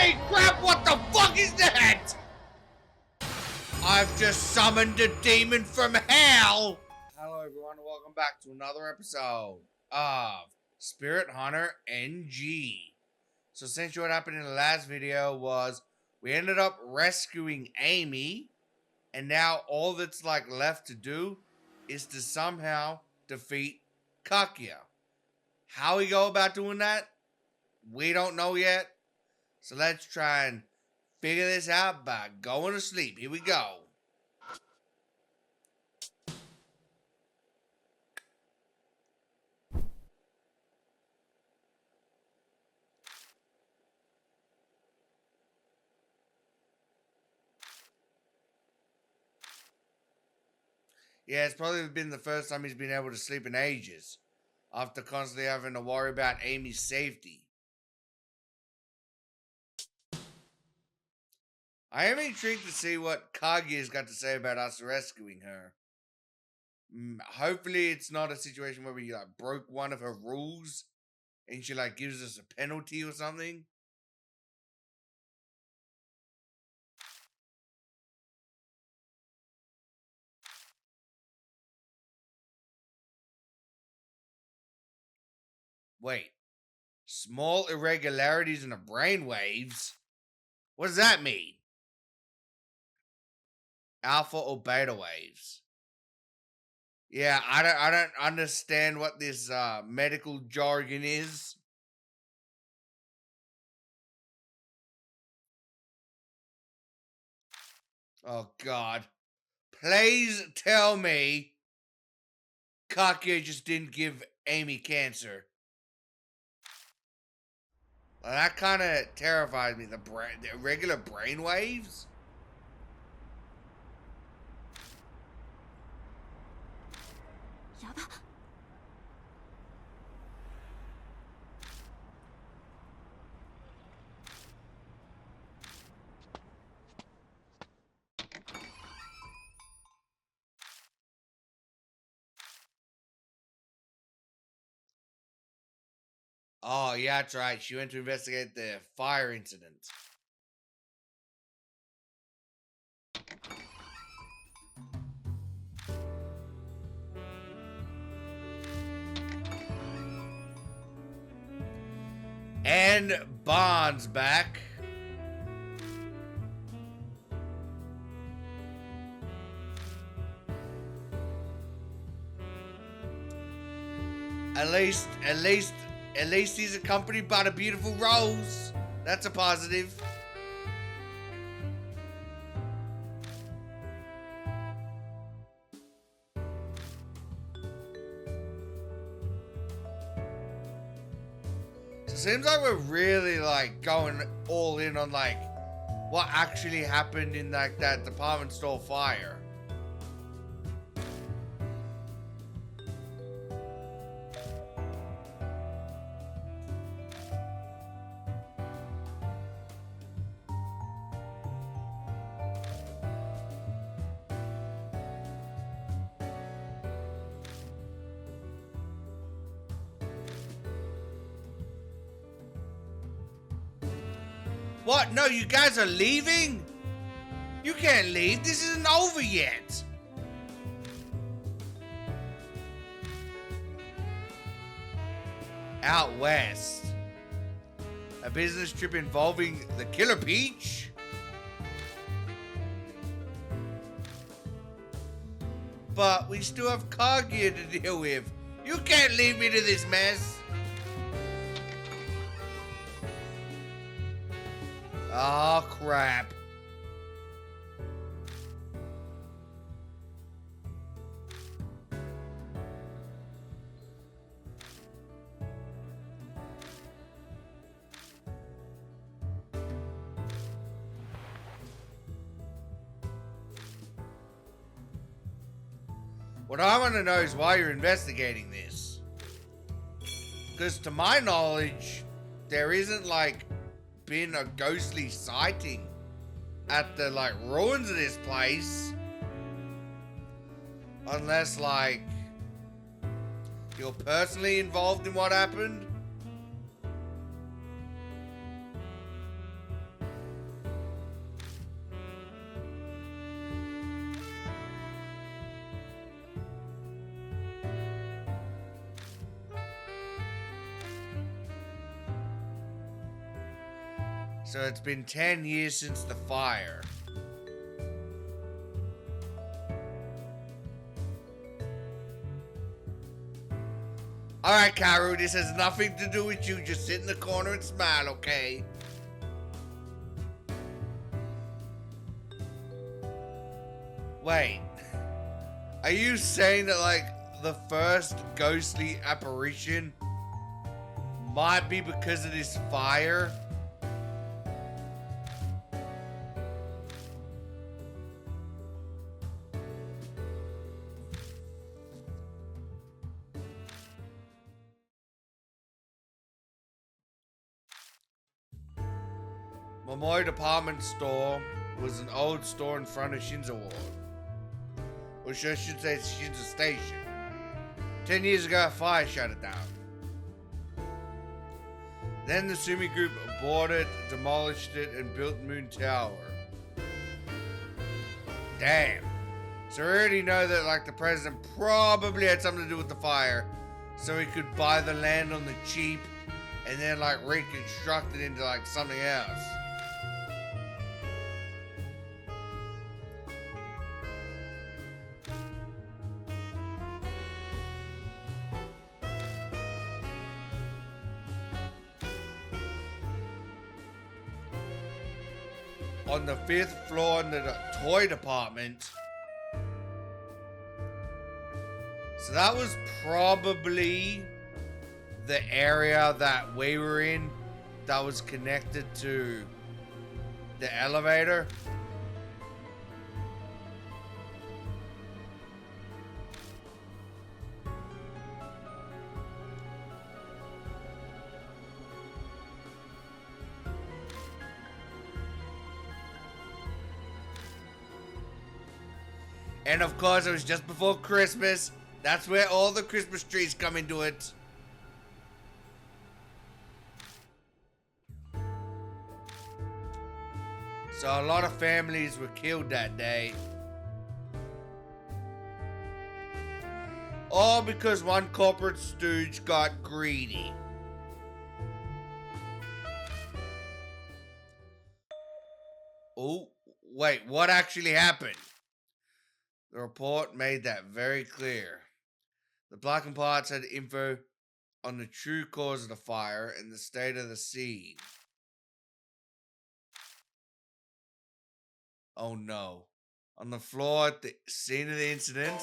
Holy crap, what the fuck is that? I've just summoned a demon from hell. Hello everyone, welcome back to another episode of Spirit Hunter NG. So essentially what happened in the last video was we ended up rescuing Amy, and now all that's left to do is to somehow defeat Kakia. How we go about doing that, we don't know yet. So let's try and figure this out by going to sleep. Here we go. Yeah, it's probably been the first time he's been able to sleep in ages, after constantly having to worry about Amy's safety. I am intrigued to see what Kaguya's got to say about us rescuing her. Hopefully it's not a situation where we broke one of her rules and she gives us a penalty or something. Wait. Small irregularities in the brainwaves? What does that mean? Alpha or beta waves? Yeah, I don't understand what this medical jargon is. Oh God. Please tell me Kakia just didn't give Amy cancer. Well, that kind of terrifies me. The irregular brain waves? Oh, yeah, that's right. She went to investigate the fire incident. And Bond's back. At least he's accompanied by the beautiful Rose. That's a positive. So it seems like we're really going all in on what actually happened in that department store fire. What? No, you guys are leaving? You can't leave. This isn't over yet. Out west. A business trip involving the Killer Peach? But we still have Kaguya to deal with. You can't leave me to this mess. Oh, crap. What I want to know is why you're investigating this. Because to my knowledge, there isn't been a ghostly sighting at the ruins of this place, unless you're personally involved in what happened. So it's been 10 years since the fire. Alright, Karu, this has nothing to do with you. Just sit in the corner and smile, okay? Wait. Are you saying that, like, the first ghostly apparition might be because of this fire? Momoi department store was an old store in front of Shinzo Ward. Which I should say it's Shinzo Station. 10 years ago, a fire shut it down. Then the Sumi Group bought it, demolished it, and built Moon Tower. Damn. So we already know that, like, the president probably had something to do with the fire. So he could buy the land on the cheap and then, like, reconstruct it into, like, something else. On the 5th floor in the toy department. So that was probably the area that we were in that was connected to the elevator. And of course, it was just before Christmas. That's where all the Christmas trees come into it. So a lot of families were killed that day. All because one corporate stooge got greedy. Oh, wait, what actually happened? The report made that very clear. The blackened parts had info on the true cause of the fire and the state of the scene. Oh no. On the floor at the scene of the incident,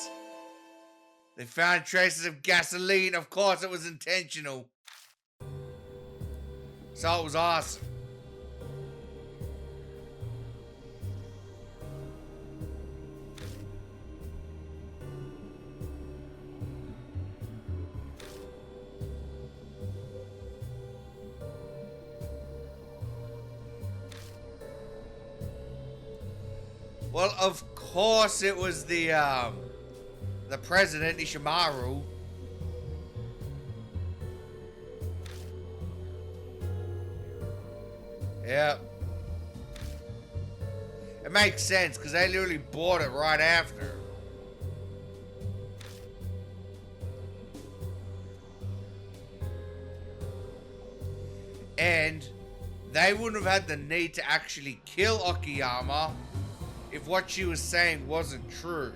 they found traces of gasoline. Of course, it was intentional. So it was awesome. Well, of course it was the president, Ishimaru. Yep. It makes sense, because they literally bought it right after. And they wouldn't have had the need to actually kill Okayama if what she was saying wasn't true.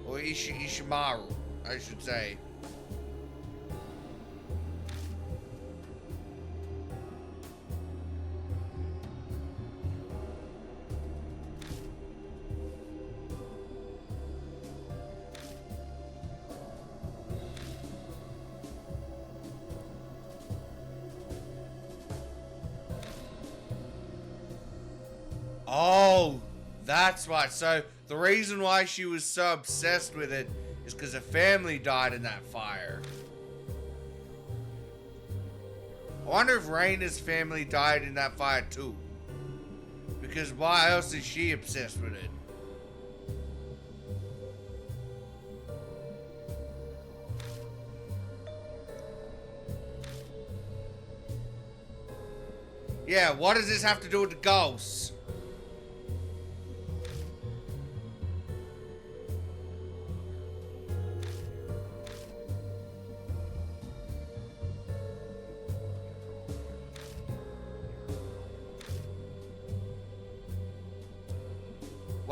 Or Ishimaru, I should say. Oh, that's right. So the reason why she was so obsessed with it is because her family died in that fire. I wonder if Reina's family died in that fire too. Because why else is she obsessed with it? Yeah, what does this have to do with the ghosts?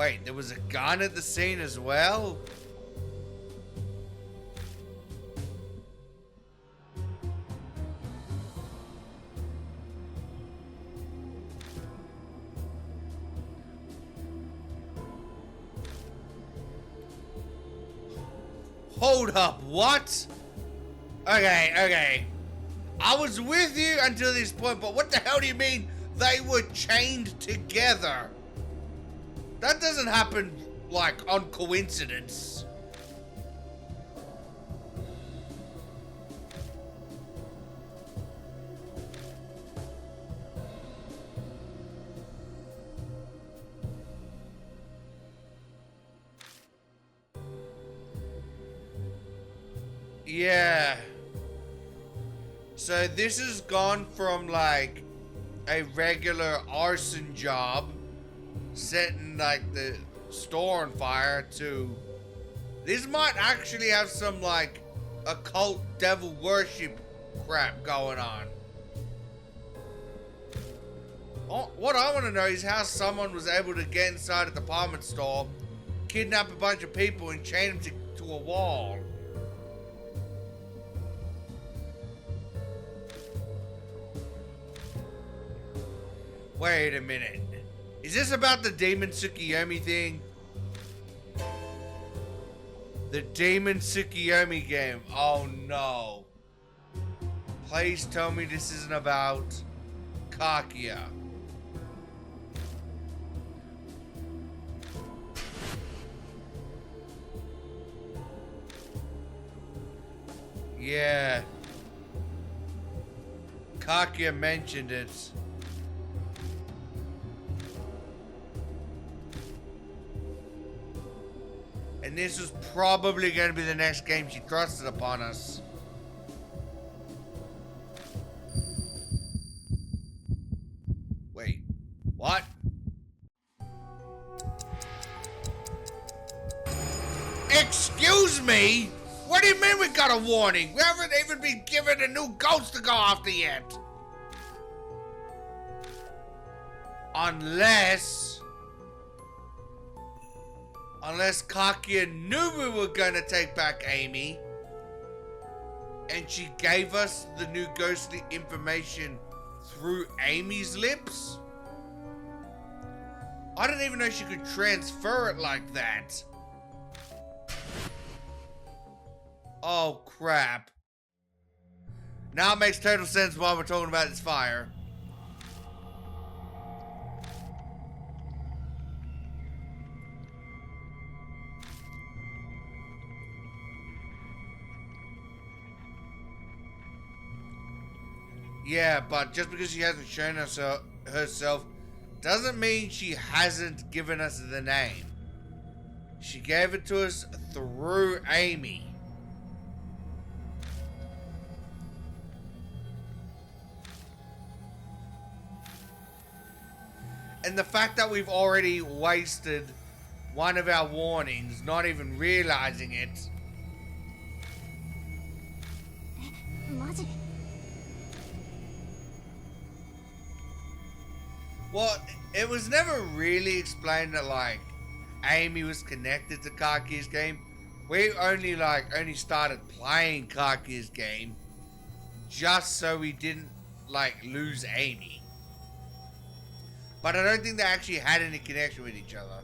Wait, there was a gun at the scene as well? Hold up, what? Okay. I was with you until this point, but what the hell do you mean they were chained together? That doesn't happen, like, on coincidence. Yeah. So this has gone from like a regular arson job, setting like the store on fire, to this might actually have some like occult devil worship crap going on. What I want to know is how someone was able to get inside a department store, kidnap a bunch of people, and chain them to a wall. Wait a minute. Is this about the Demon Tsukuyomi thing? The Demon Tsukuyomi game. Oh no. Please tell me this isn't about Kakia. Yeah. Kakia mentioned it. And this was probably going to be the next game she thrusted upon us. Wait, what? Excuse me? What do you mean we got a warning? We haven't even been given a new ghost to go after yet. Unless Kakia knew we were gonna take back Amy, and she gave us the new ghostly information through Amy's lips? I didn't even know she could transfer it like that. Oh crap. Now it makes total sense why we're talking about this fire. Yeah, but just because she hasn't shown us herself doesn't mean she hasn't given us the name. She gave it to us through Amy. And the fact that we've already wasted one of our warnings, not even realizing it. Well, it was never really explained that, like, Amy was connected to Kaki's game. We only started playing Kaki's game just so we didn't, like, lose Amy. But I don't think they actually had any connection with each other.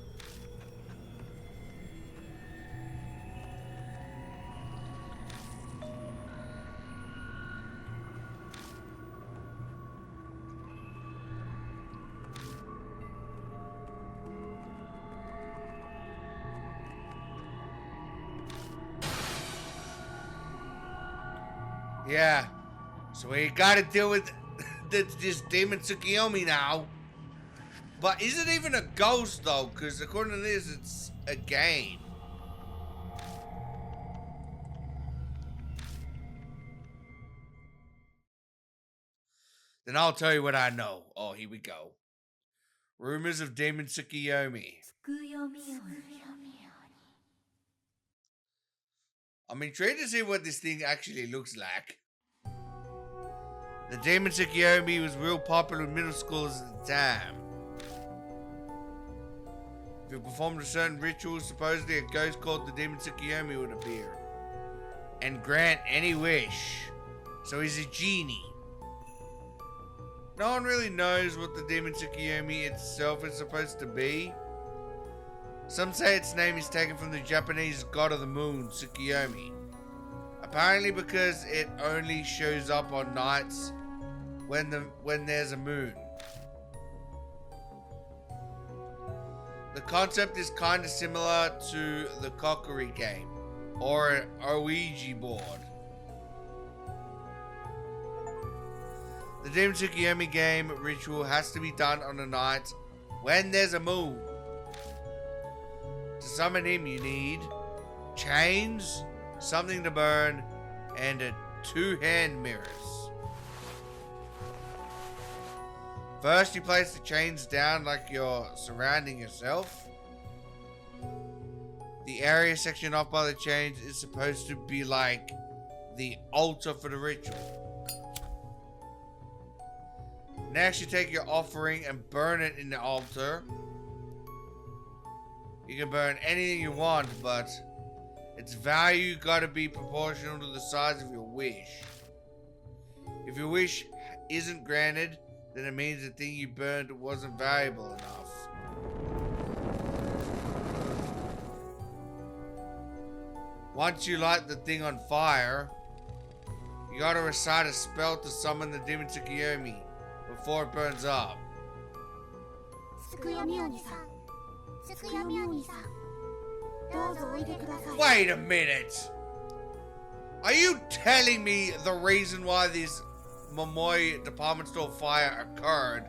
Yeah, so we gotta deal with this Demon Tsukuyomi now. But is it even a ghost though? Because according to this, it's a game. Then I'll tell you what I know. Oh, here we go. Rumors of Demon Tsukuyomi. I'm intrigued to see what this thing actually looks like. The Demon Tsukuyomi was real popular in middle schools at the time. If you performed a certain ritual, supposedly a ghost called the demon Tsukuyomi would appear and grant any wish. So he's a genie. No one really knows what the demon Tsukuyomi itself is supposed to be. Some say its name is taken from the Japanese god of the moon, Tsukuyomi. Apparently because it only shows up on nights when there's a moon. The concept is kind of similar to the Kokiri game or an Ouija board. The Demon Tsukuyomi game ritual has to be done on a night when there's a moon. To summon him you need chains, something to burn, and 2 hand mirrors. First you place the chains down like you're surrounding yourself. The area sectioned off by the chains is supposed to be like the altar for the ritual. Next you take your offering and burn it in the altar. You can burn anything you want, but its value gotta be proportional to the size of your wish. If your wish isn't granted, then it means the thing you burned wasn't valuable enough. Once you light the thing on fire, you gotta recite a spell to summon the demon Tsukuyomi before it burns up. Wait a minute! Are you telling me the reason why this Momoi department store fire occurred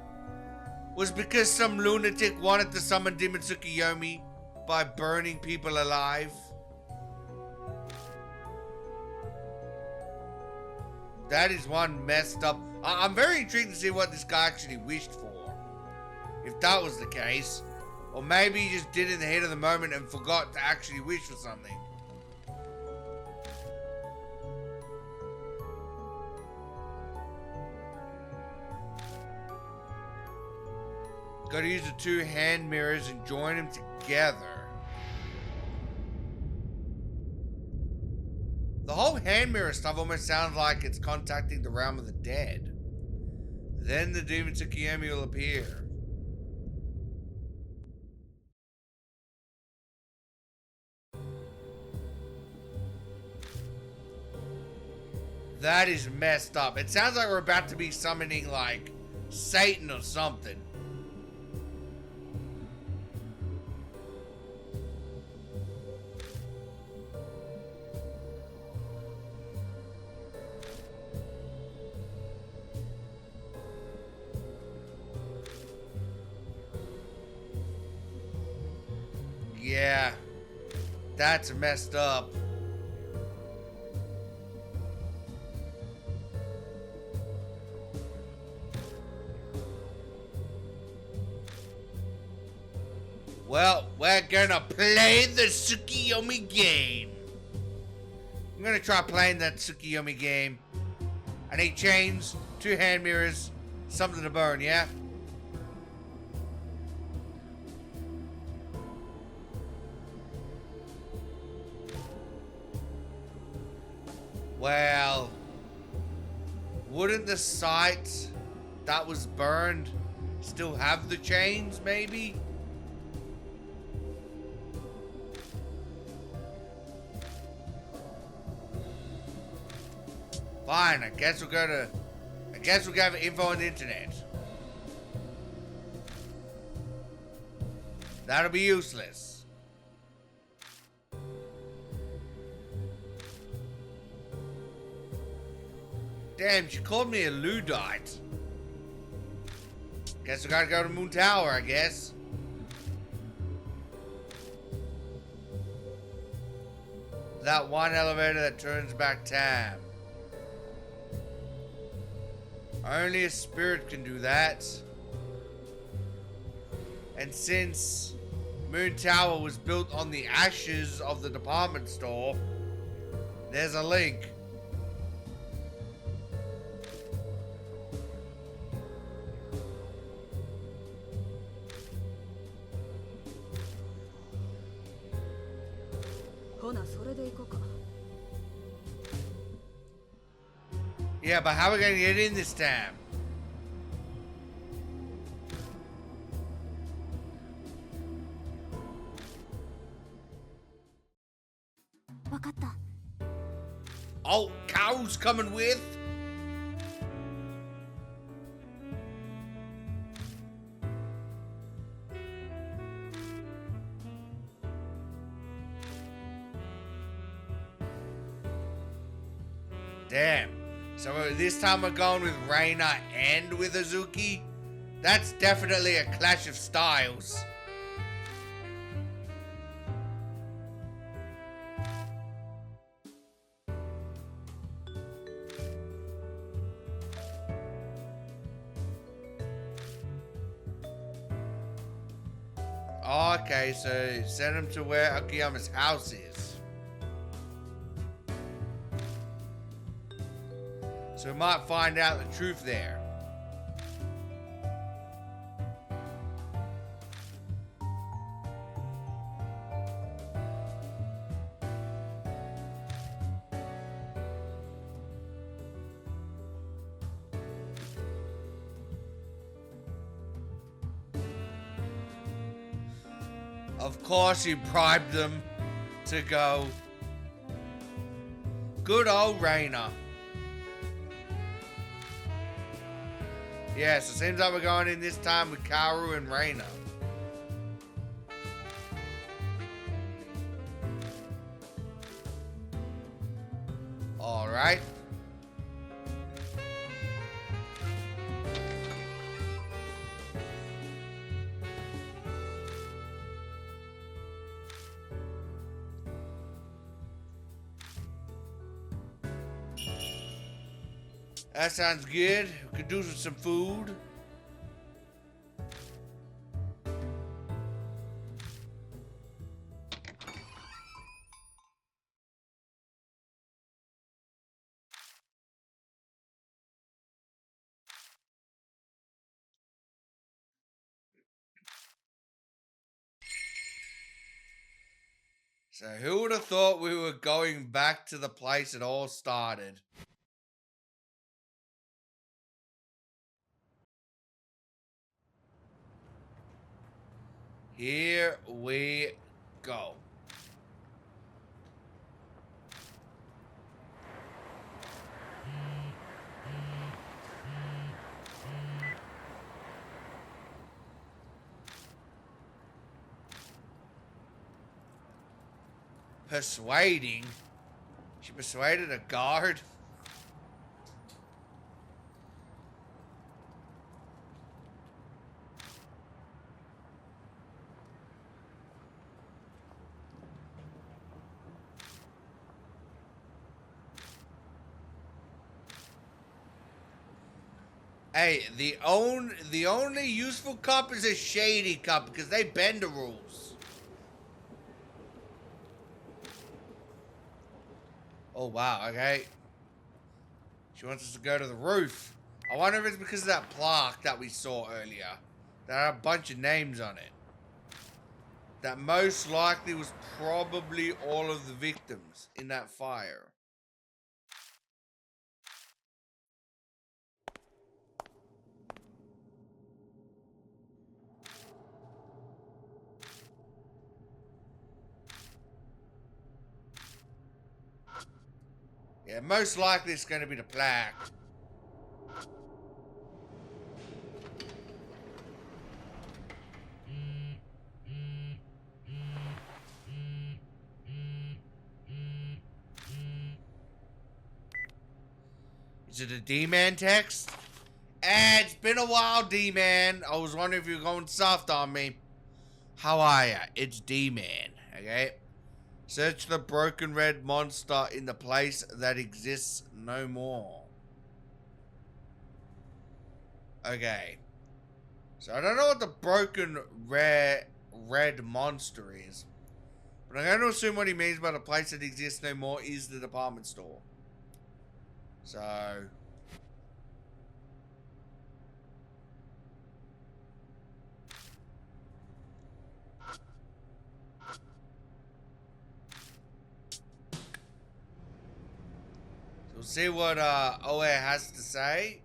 was because some lunatic wanted to summon Demon Tsukuyomi by burning people alive? That is one messed up. I'm very intrigued to see what this guy actually wished for. If that was the case. Or maybe he just did it in the heat of the moment and forgot to actually wish for something. Gotta use the 2 hand mirrors and join them together. The whole hand mirror stuff almost sounds like it's contacting the realm of the dead. Then the demon Tsukuyomi will appear. That is messed up. It sounds like we're about to be summoning like Satan or something. Yeah, that's messed up. Well, we're gonna play the Tsukuyomi game. I'm gonna try playing that Tsukuyomi game. I need chains, 2 hand mirrors, something to burn, yeah? Well, wouldn't the site that was burned still have the chains, maybe? Fine, I guess we'll go for info on the internet. That'll be useless. Damn, she called me a Luddite. Guess we gotta go to Moon Tower, I guess. That one elevator that turns back time. Only a spirit can do that. And since Moon Tower was built on the ashes of the department store, there's a link. Yeah, but how are we gonna get in this time? Oh, Kaoru's coming with? Damn. So this time we're going with Reina and with Azuki? That's definitely a clash of styles. Okay, so send him to where Akiyama's house is. So we might find out the truth there. Of course he bribed them to go. Good old Reina. Yeah, so it seems like we're going in this time with Kaoru and Reina. Alright. That sounds good. We could do some food. So who would have thought we were going back to the place it all started? Here we go. Persuading? She persuaded a guard? Hey, the only useful cup is a shady cup because they bend the rules. Oh wow, okay. She wants us to go to the roof. I wonder if it's because of that plaque that we saw earlier. That had a bunch of names on it. That most likely was probably all of the victims in that fire. Yeah, most likely it's going to be the plaque. Is it a D-Man text? It's been a while, D-Man. I was wondering if you were going soft on me. How are ya? It's D-Man, okay? Search the broken red monster in the place that exists no more. Okay. So I don't know what the broken red monster is. But I'm going to assume what he means by the place that exists no more is the department store. So... We'll see what Oe has to say.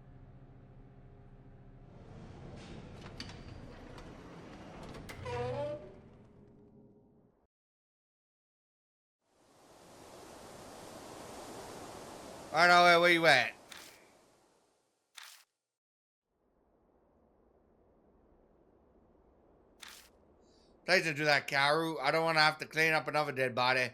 Alright, Oe, where you at? Please don't do that, Karu. I don't want to have to clean up another dead body.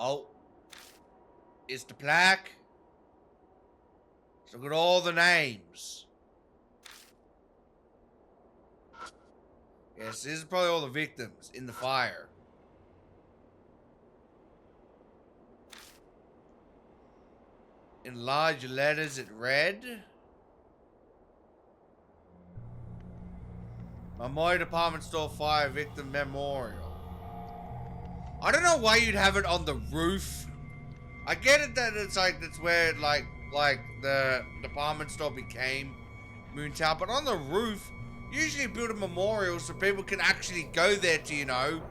Oh. It's the plaque. Look at all the names. Yes, this is probably all the victims in the fire. In large letters it read, Mamoy Department Store Fire Victim Memorial. I don't know why you'd have it on the roof. I get it that it's like, that's where like the department store became Moontown, but on the roof, usually build a memorial so people can actually go there to, you know,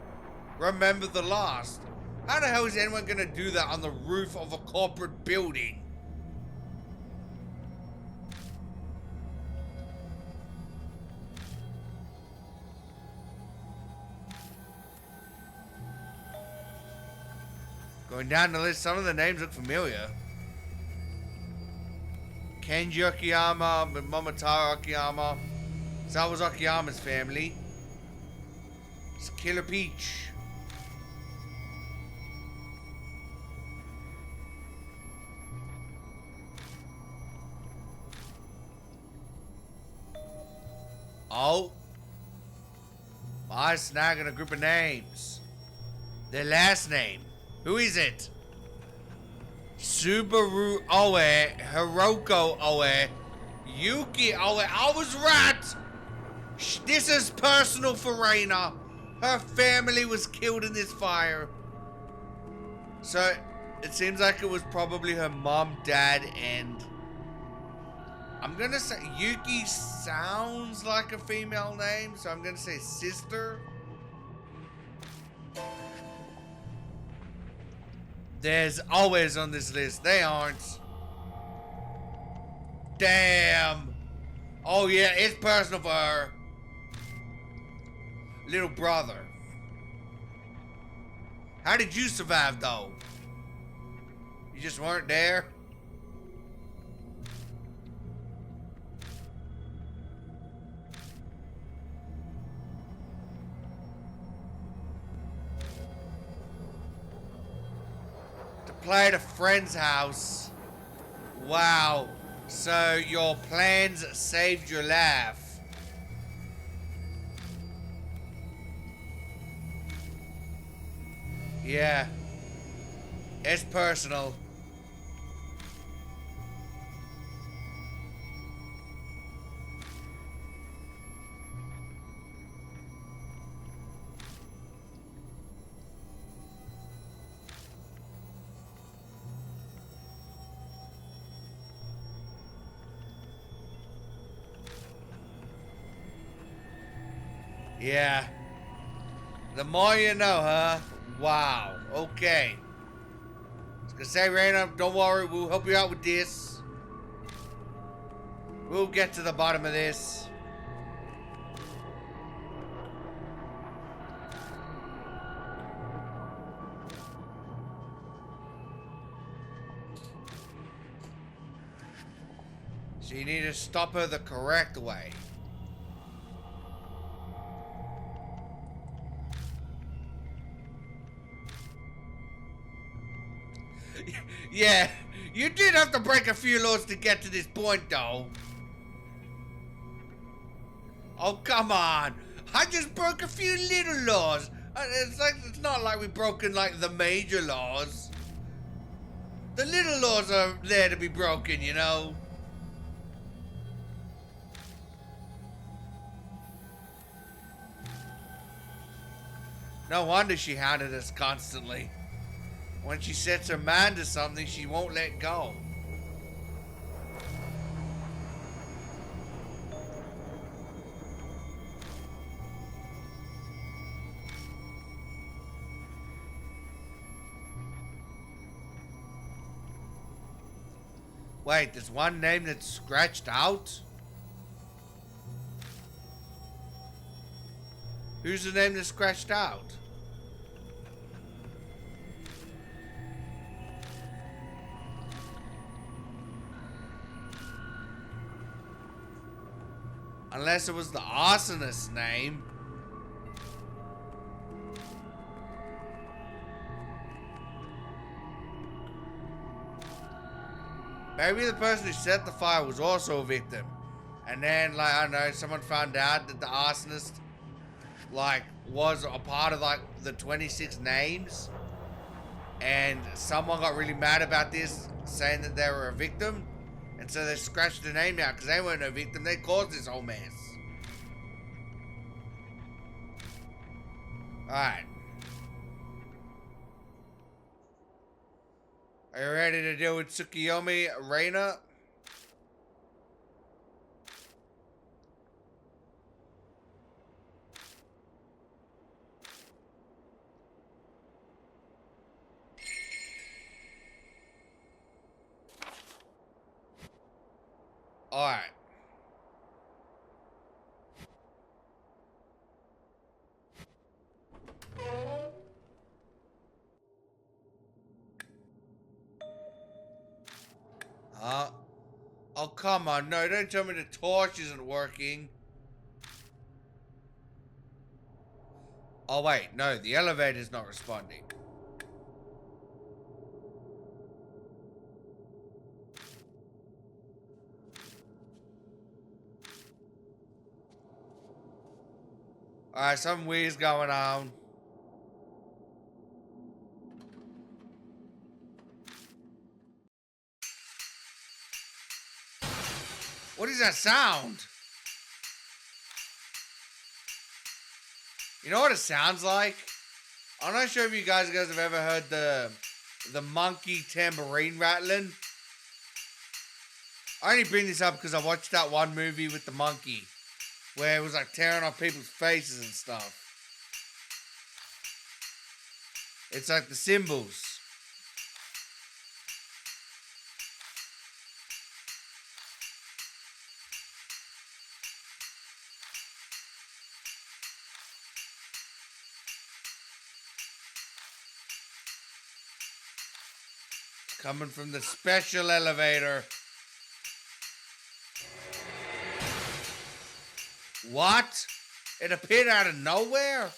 remember the last. How the hell is anyone gonna do that on the roof of a corporate building? Going down the list, some of the names look familiar. Kenji Akiyama, Momotaro Akiyama. So that was Akiyama's family. It's Killer Peach. Oh. I snagging a group of names. Their last name. Who is it? Subaru Oe, Hiroko Oe, Yuki Oe. I was right! This is personal for Reina. Her family was killed in this fire. So, it seems like it was probably her mom, dad, and... I'm gonna say... Yuki sounds like a female name, so I'm gonna say sister. There's always on this list. They aren't. Damn. Oh yeah, it's personal for her. Little brother. How did you survive though? You just weren't there? Play at a friend's house. Wow. So your plans saved your life. Yeah. It's personal. Yeah. The more you know, huh? Wow. Okay. I was gonna say, Raina, don't worry. We'll help you out with this. We'll get to the bottom of this. So you need to stop her the correct way. Yeah, you did have to break a few laws to get to this point, though. Oh, come on. I just broke a few little laws. It's not like we've broken, like, the major laws. The little laws are there to be broken, you know? No wonder she hounded us constantly. When she sets her mind to something, she won't let go. Wait, there's one name that's scratched out? Who's the name that's scratched out? Unless it was the arsonist's name. Maybe the person who set the fire was also a victim. And then, like, I don't know, someone found out that the arsonist, like, was a part of, like, the 26 names. And someone got really mad about this, saying that they were a victim. And so they scratched the name out because they weren't a victim. They caused this whole mess. Alright. Are you ready to deal with Tsukuyomi Reina? Alright. Oh, come on. No, don't tell me the torch isn't working. Oh, wait. No, the elevator's not responding. Alright, something weird's going on. What is that sound? You know what it sounds like? I'm not sure if you guys have ever heard the monkey tambourine rattling. I only bring this up because I watched that one movie with the monkey where it was like tearing off people's faces and stuff. It's like the cymbals. Coming from the special elevator. What? It appeared out of nowhere?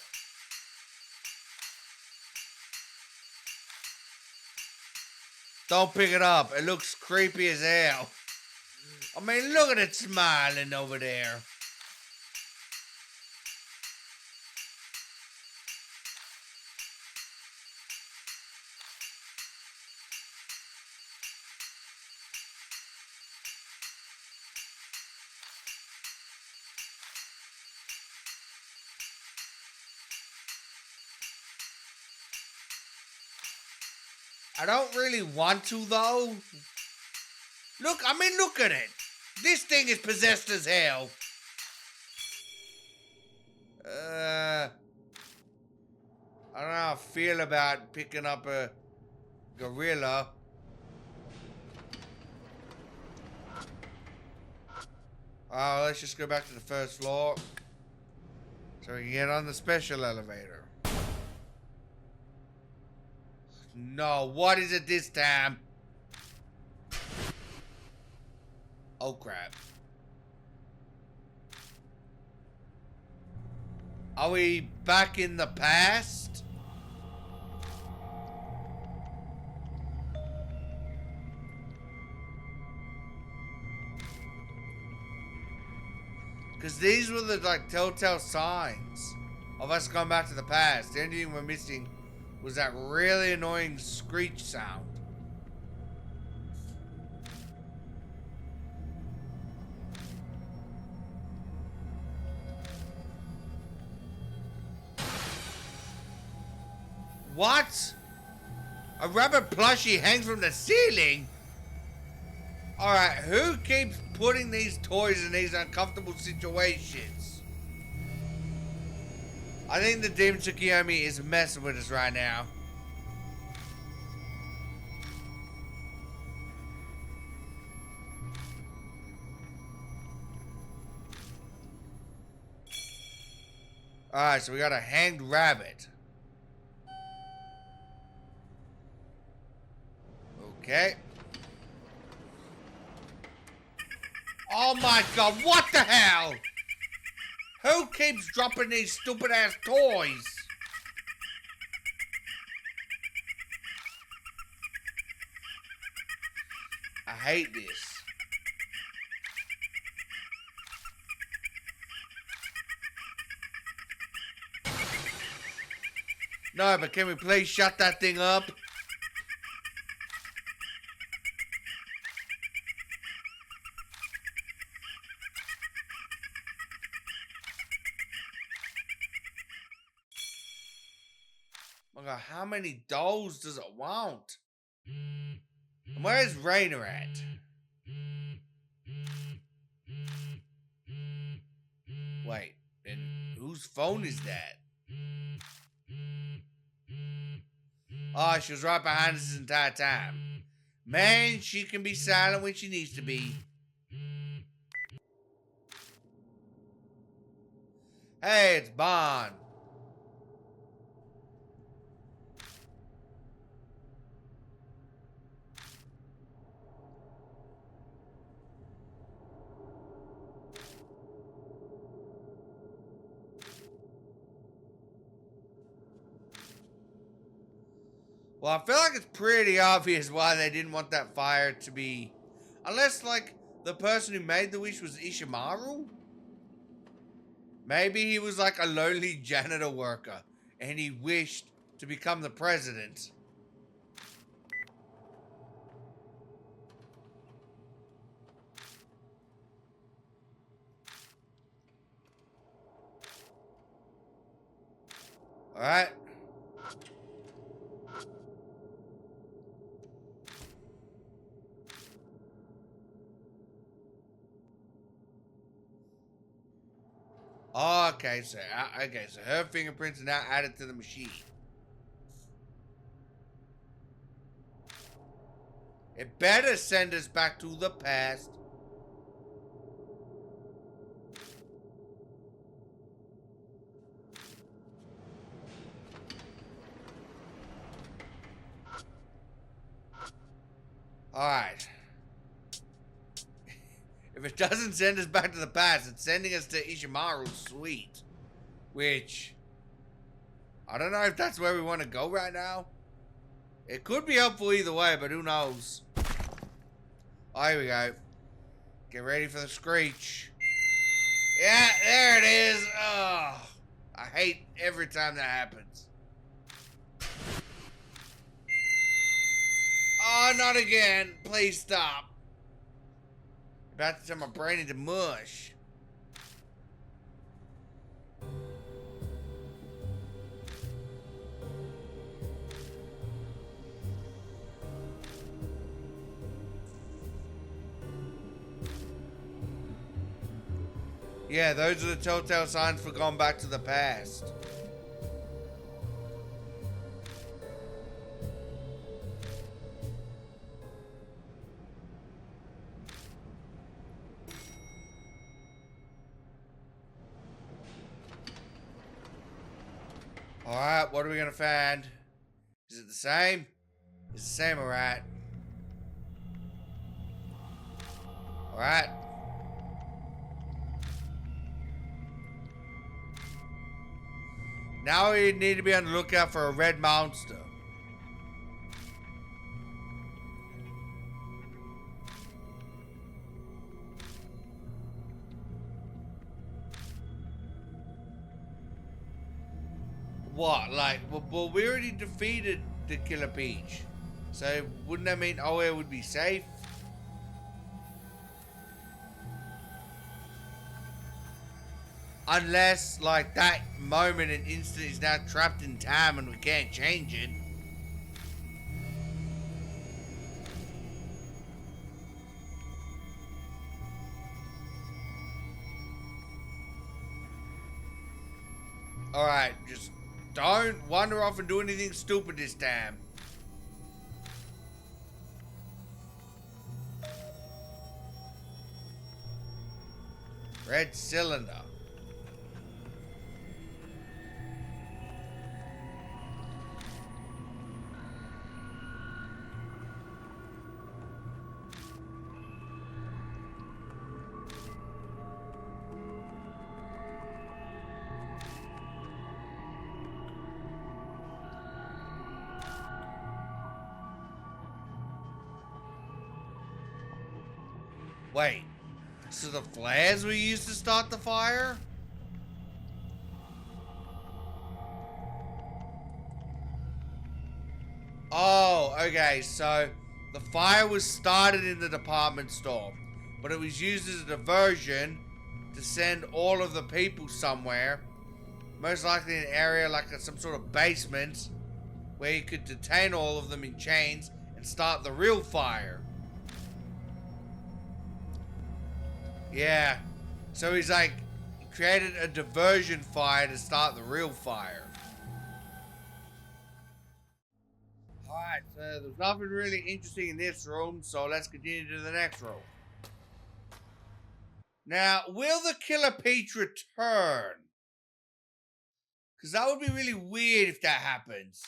Don't pick it up. It looks creepy as hell. I mean, look at it smiling over there. I don't really want to, though. Look, I mean, look at it. This thing is possessed as hell. I don't know how I feel about picking up a gorilla. Let's just go back to the first floor so we can get on the special elevator. No, what is it this time? Oh, crap. Are we back in the past? Because these were the, like, telltale signs of us going back to the past. The only thing we're missing was that really annoying screech sound. What? A rabbit plushie hangs from the ceiling? Alright, who keeps putting these toys in these uncomfortable situations? I think the demon Tsukuyomi is messing with us right now. Alright, so we got a hanged rabbit. Okay. Oh my god, what the hell? Who keeps dropping these stupid ass toys? I hate this. No, but can we please shut that thing up? Oh my god, how many dolls does it want? And where is Rainer at? Wait, and whose phone is that? Oh, she was right behind us this entire time. Man, she can be silent when she needs to be. Hey, it's Bond. Well, I feel like it's pretty obvious why they didn't want that fire to be... Unless, like, the person who made the wish was Ishimaru? Maybe he was like a lonely janitor worker, and he wished to become the president. Alright. Okay, so her fingerprints are now added to the machine. It better send us back to the past. Alright. If it doesn't send us back to the past, it's sending us to Ishimaru's suite. Which, I don't know if that's where we want to go right now. It could be helpful either way, but who knows. Oh, here we go. Get ready for the screech. Yeah, there it is. Oh, I hate every time that happens. Oh, not again. Please stop. About to turn my brain into mush. Yeah, those are the telltale signs for going back to the past. Alright, what are we gonna find? Is it the same? It's the same, alright. Alright. Now we need to be on the lookout for a red monster. What? Like, well, we already defeated the Killer Peach. So, wouldn't that mean Oe would be safe? Unless, like, that moment and instant is now trapped in time and we can't change it. Alright, just don't wander off and do anything stupid this time. Red cylinder. Wait, so the flares we used to start the fire? Oh, okay, so the fire was started in the department store, but it was used as a diversion to send all of the people somewhere, most likely an area like some sort of basement, where you could detain all of them in chains and start the real fire. Yeah. So he's like, created a diversion fire to start the real fire. Alright, so there's nothing really interesting in this room, so let's continue to the next room. Now, will the Killer Peach return? Because that would be really weird if that happens.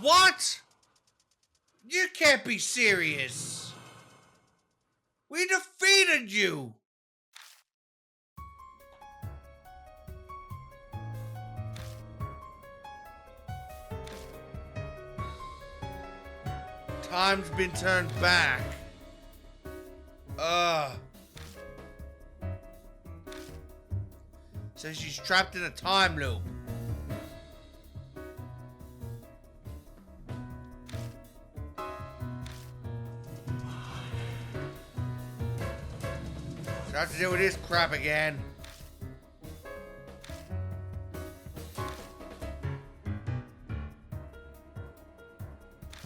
What? You can't be serious. We defeated you. Time's been turned back. So she's trapped in a time loop. So I have to deal with this crap again.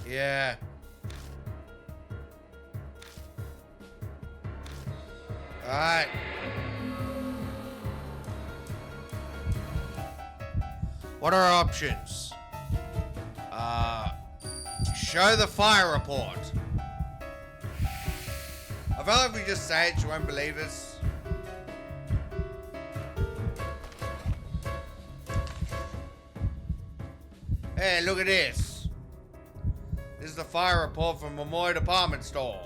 Yeah. Alright. What are our options? Show the fire report. I feel like if we just say it, she won't believe us. Hey, look at this. This is the fire report from Memorial Department Store.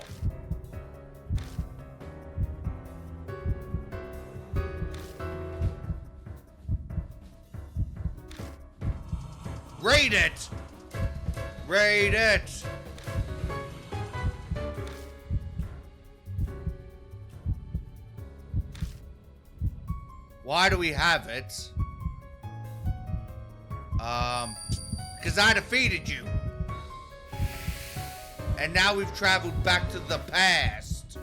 Read it! Read it! Why do we have it? Because I defeated you. And now we've traveled back to the past.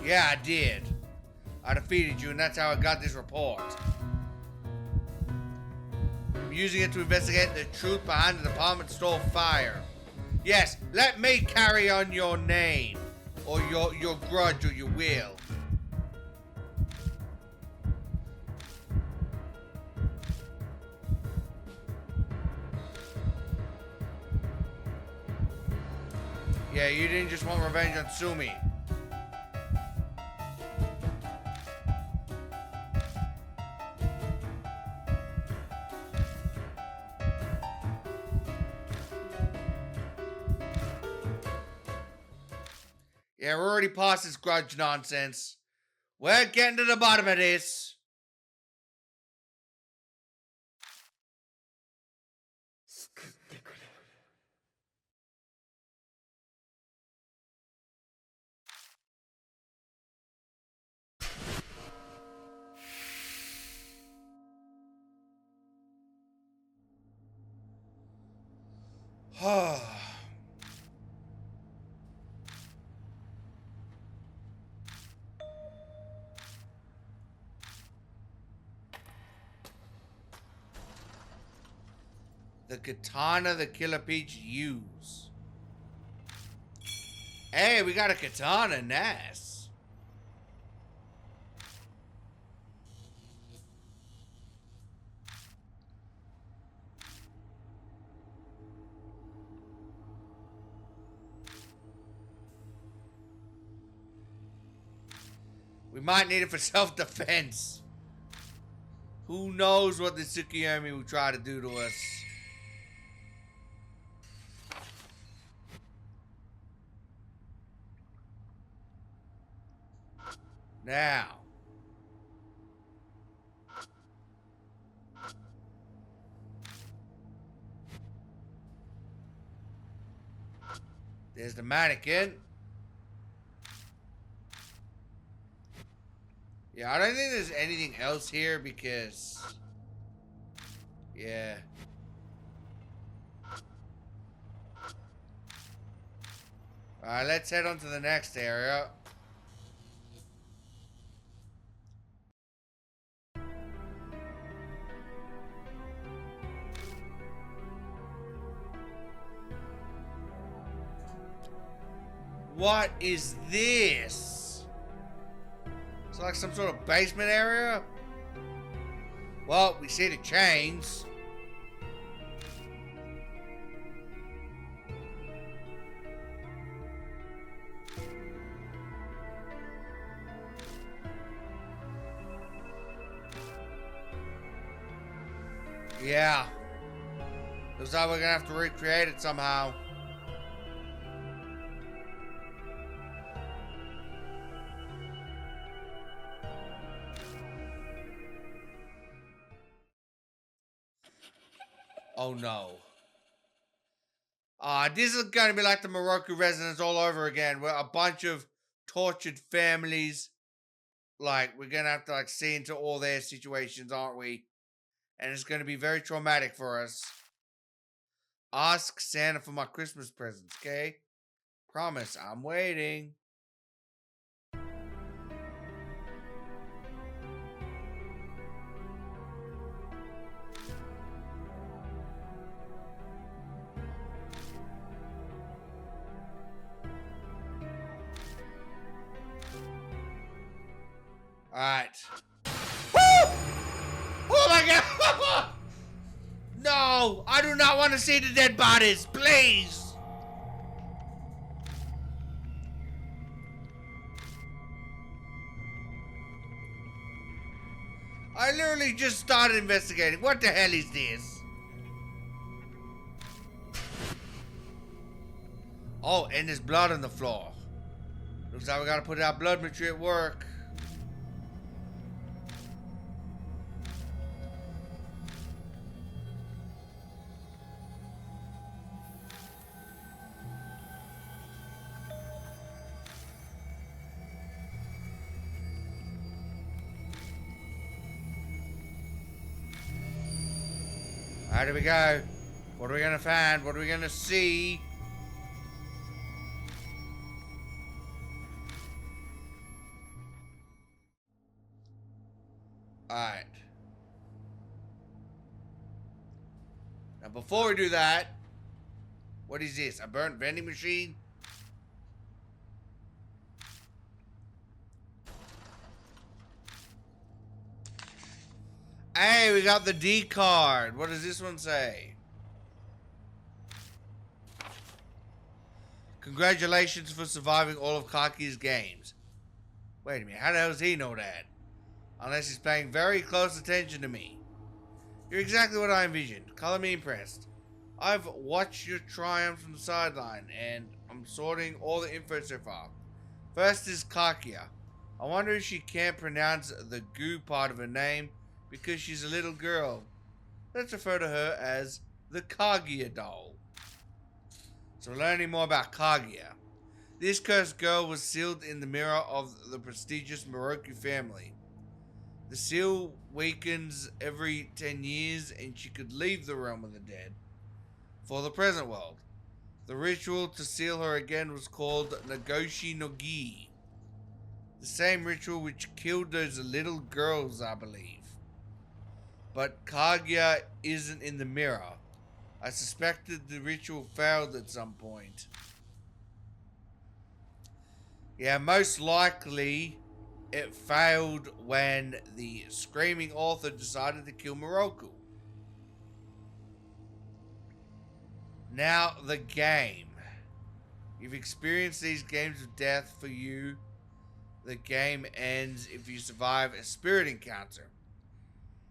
Yeah, I did. I defeated you, and that's how I got this report. I'm using it to investigate the truth behind the department store fire. Yes, let me carry on your name, or your grudge, or your will. Yeah, you didn't just want revenge on Sumi. Yeah, we're already past this grudge nonsense. We're getting to the bottom of this. The katana the Killer Peach used. Hey, we got a katana, nice. We might need it for self-defense. Who knows what the Tsukuyomi will try to do to us. Now. There's the mannequin. Yeah, I don't think there's anything else here because... Yeah. Alright, let's head on to the next area. What is this? It's like some sort of basement area? Well, we see the chains. Yeah. Looks like we're gonna have to recreate it somehow. Oh no. This is gonna be like the Miroku residence all over again, where a bunch of tortured families, like, we're gonna have to like see into all their situations, aren't we? And it's gonna be very traumatic for us. Ask Santa for my Christmas presents, okay? Promise, I'm waiting. Alright. Woo! Oh my god! No! I do not want to see the dead bodies! Please! I literally just started investigating. What the hell is this? Oh, and there's blood on the floor. Looks like we gotta put our blood material at work. Alright, here we go. What are we gonna find? What are we gonna see? Alright. Now before we do that, what is this? A burnt vending machine? Hey, we got the D card. What does this one say? Congratulations for surviving all of Kaki's games. Wait a minute, how the hell does he know that? Unless he's paying very close attention to me. You're exactly what I envisioned. Color me impressed. I've watched your triumph from the sideline, and I'm sorting all the info so far. First is Kakia. I wonder if she can't pronounce the goo part of her name because she's a little girl. Let's refer to her as the Kaguya doll. So we're learning more about Kaguya. This cursed girl was sealed in the mirror of the prestigious Miroku family. The seal weakens every 10 years and she could leave the realm of the dead for the present world. The ritual to seal her again was called Nagoshi no Gi. The same ritual which killed those little girls, I believe. But Kaguya isn't in the mirror. I suspected the ritual failed at some point. Yeah, most likely it failed when the screaming author decided to kill Miroku. Now, the game. You've experienced these games of death for you. The game ends if you survive a spirit encounter.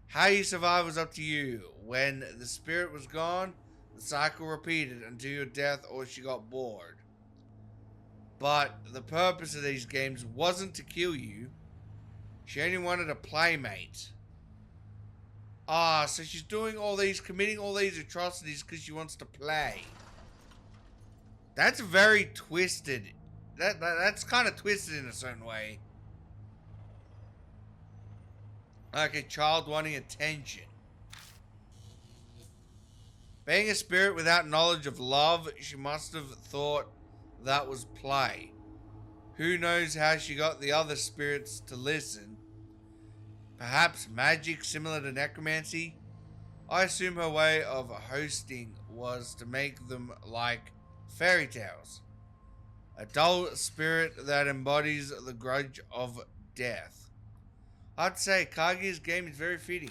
How you survive was up to you. When the spirit was gone, the cycle repeated until your death or she got bored. But the purpose of these games wasn't to kill you. She only wanted a playmate. So she's doing all these, committing all these atrocities because she wants to play. That's very twisted. That's kind of twisted in a certain way. Like a child wanting attention. Being a spirit without knowledge of love, she must have thought that was play. Who knows how she got the other spirits to listen? Perhaps magic similar to necromancy? I assume her way of hosting was to make them like fairy tales. A dull spirit that embodies the grudge of death. I'd say Kaguya's game is very fitting.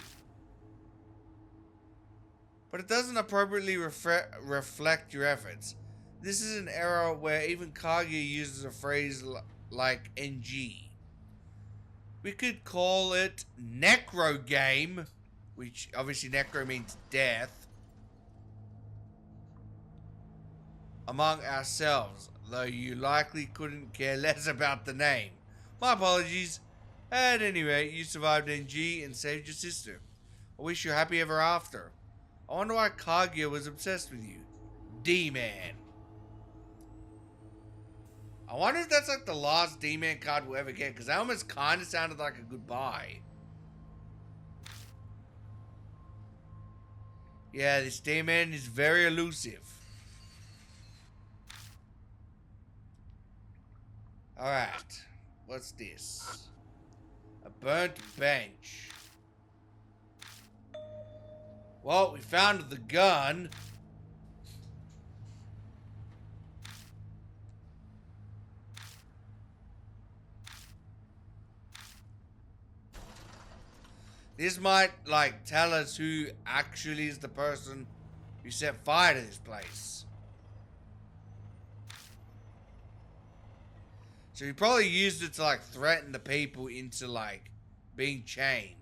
But it doesn't appropriately reflect your efforts. This is an era where even Kaguya uses a phrase like NG. We could call it Necro Game, which obviously Necro means death, among ourselves, though you likely couldn't care less about the name. My apologies. At any rate, you survived NG and saved your sister. I wish you happy ever after. I wonder why Kaguya was obsessed with you. D-Man. I wonder if that's like the last D-Man card we'll ever get, because that almost kind of sounded like a goodbye. Yeah, this D-Man is very elusive. Alright. What's this? A burnt bench. Well, we found the gun. This might, like, tell us who actually is the person who set fire to this place. So he probably used it to, like, threaten the people into, like, being chained.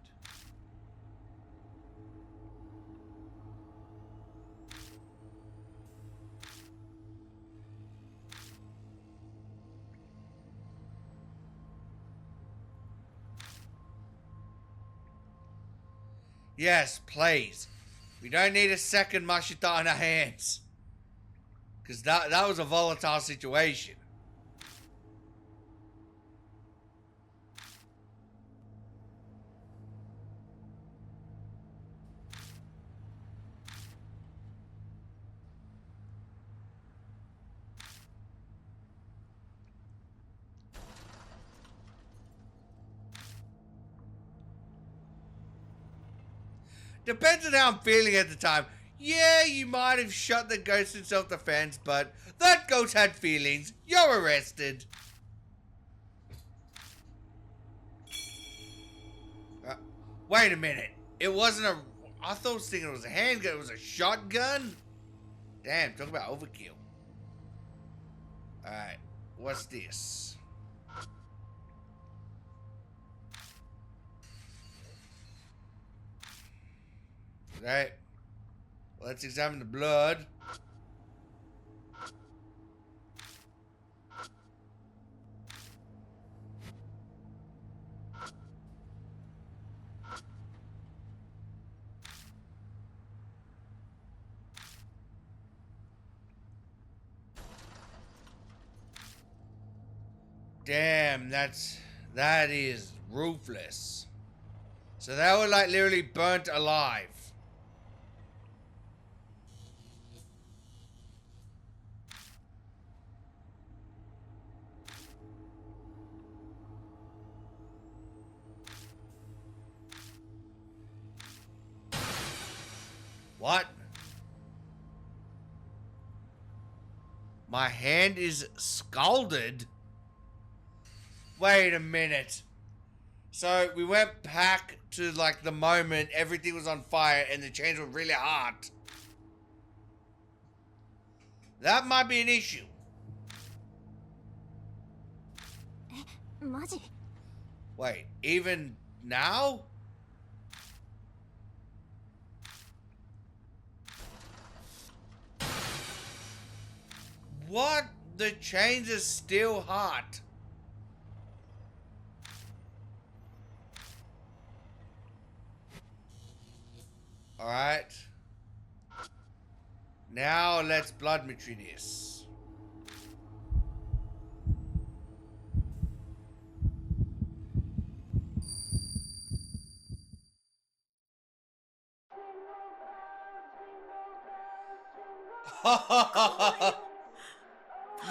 Yes, please. We don't need a second Mashita in our hands. Because that was a volatile situation. Depends on how I'm feeling at the time. Yeah, you might have shot the ghost in self-defense, but that ghost had feelings. You're arrested. Wait a minute. It wasn't a... I thought I was thinking it was a handgun. It was a shotgun? Damn, talk about overkill. Alright, what's this? Okay. Let's examine the blood. Damn, that is ruthless. So they were like literally burnt alive. What? My hand is scalded? Wait a minute. So we went back to like the moment everything was on fire and the chains were really hot. That might be an issue. マジ Wait, even now? What? The chains are still hot. Alright. Now let's blood metry this.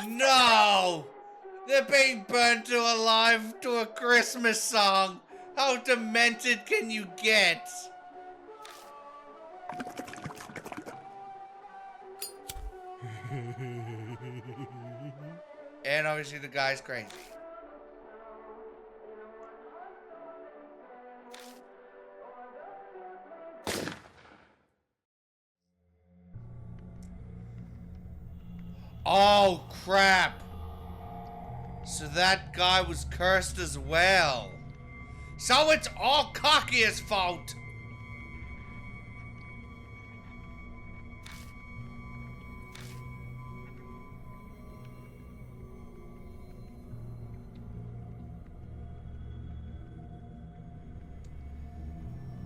No! They're being burnt to alive to a Christmas song. How demented can you get? And obviously the guy's crazy. Oh, crap. So that guy was cursed as well. So it's all Kakia's fault.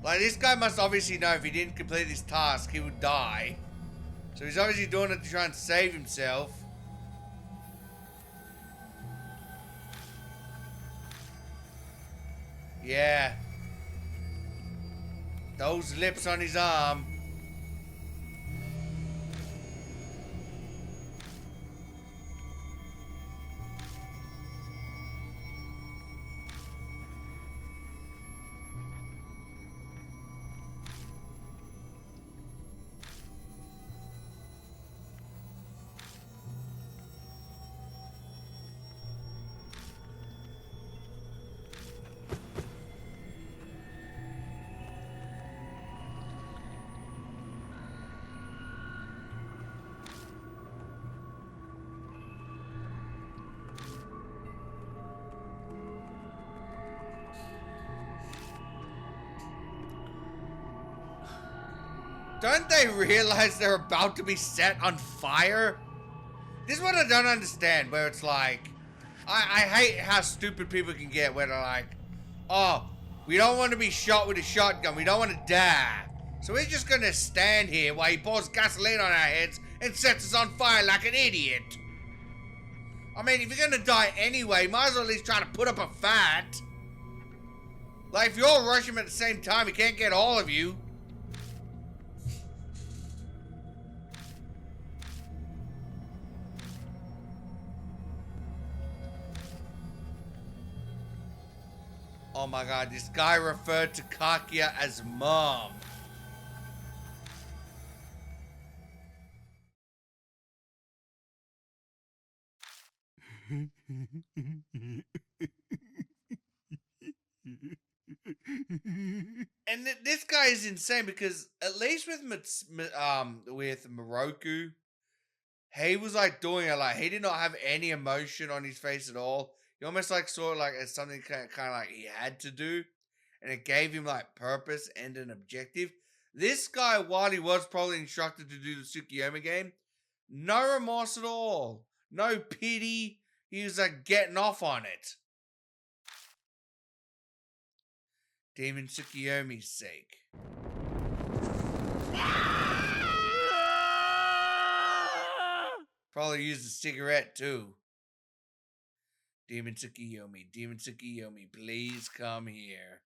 Like, this guy must obviously know if he didn't complete this task, he would die. So he's obviously doing it to try and save himself. Yeah. Those lips on his arm. Don't they realize they're about to be set on fire? This is what I don't understand, where it's like, I hate how stupid people can get, where they're like, oh, we don't want to be shot with a shotgun, we don't want to die. So we're just gonna stand here while he pours gasoline on our heads and sets us on fire like an idiot. I mean, if you're gonna die anyway, might as well at least try to put up a fight. Like, if you all rush him at the same time, he can't get all of you. Oh my god, this guy referred to Kakia as mom. And this guy is insane because at least with with Miroku, he was like doing it like he did not have any emotion on his face at all. He almost like saw it like as something kind of like he had to do, and it gave him like purpose and an objective. This guy, while he was probably instructed to do the Tsukuyomi game, no remorse at all, no pity. He was like getting off on it. Demon Tsukuyomi's sake. Probably used a cigarette too. Demon Tsukuyomi, please come here.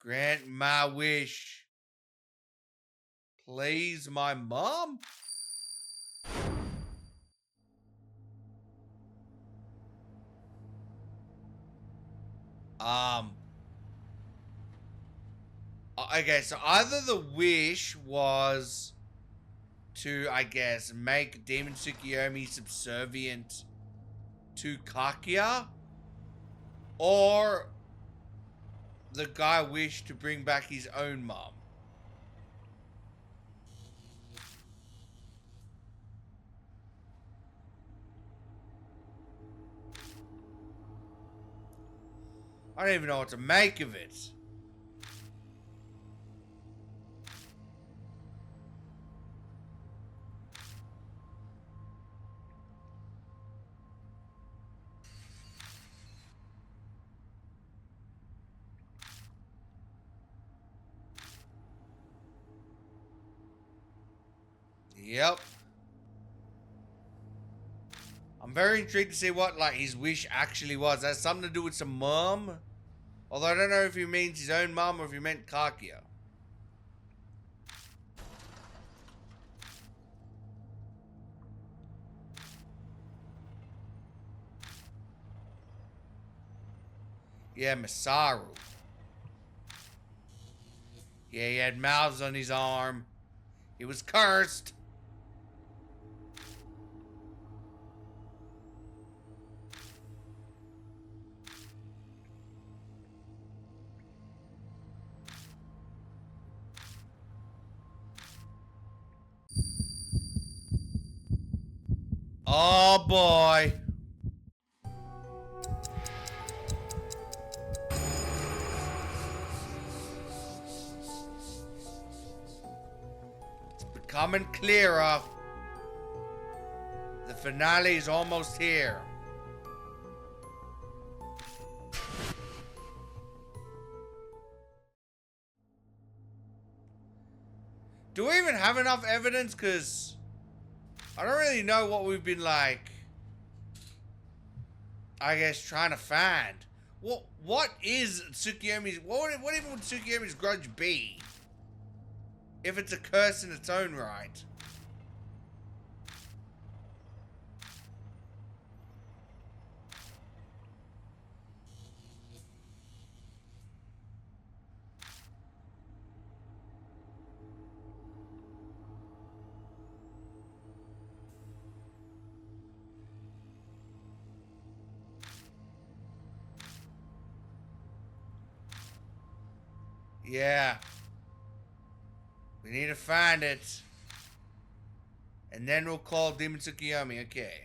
Grant my wish. Please, my mom? Okay, so either the wish was to, I guess, make Demon Tsukuyomi subservient to Kakia, or the guy wished to bring back his own mom. I don't even know what to make of it. Yep. I'm very intrigued to see what, like, his wish actually was. That has something to do with some mom? Although I don't know if he means his own mom or if he meant Kakia. Yeah, Masaru. Yeah, he had mouths on his arm. He was cursed. Oh boy. It's becoming clearer. The finale is almost here. Do we even have enough evidence? Because I don't really know what we've been, like, I guess, trying to find. What is Tsukuyomi's... What even would Tsukuyomi's grudge be? If it's a curse in its own right. Yeah. We need to find it. And then we'll call Demon Tsukuyomi, okay.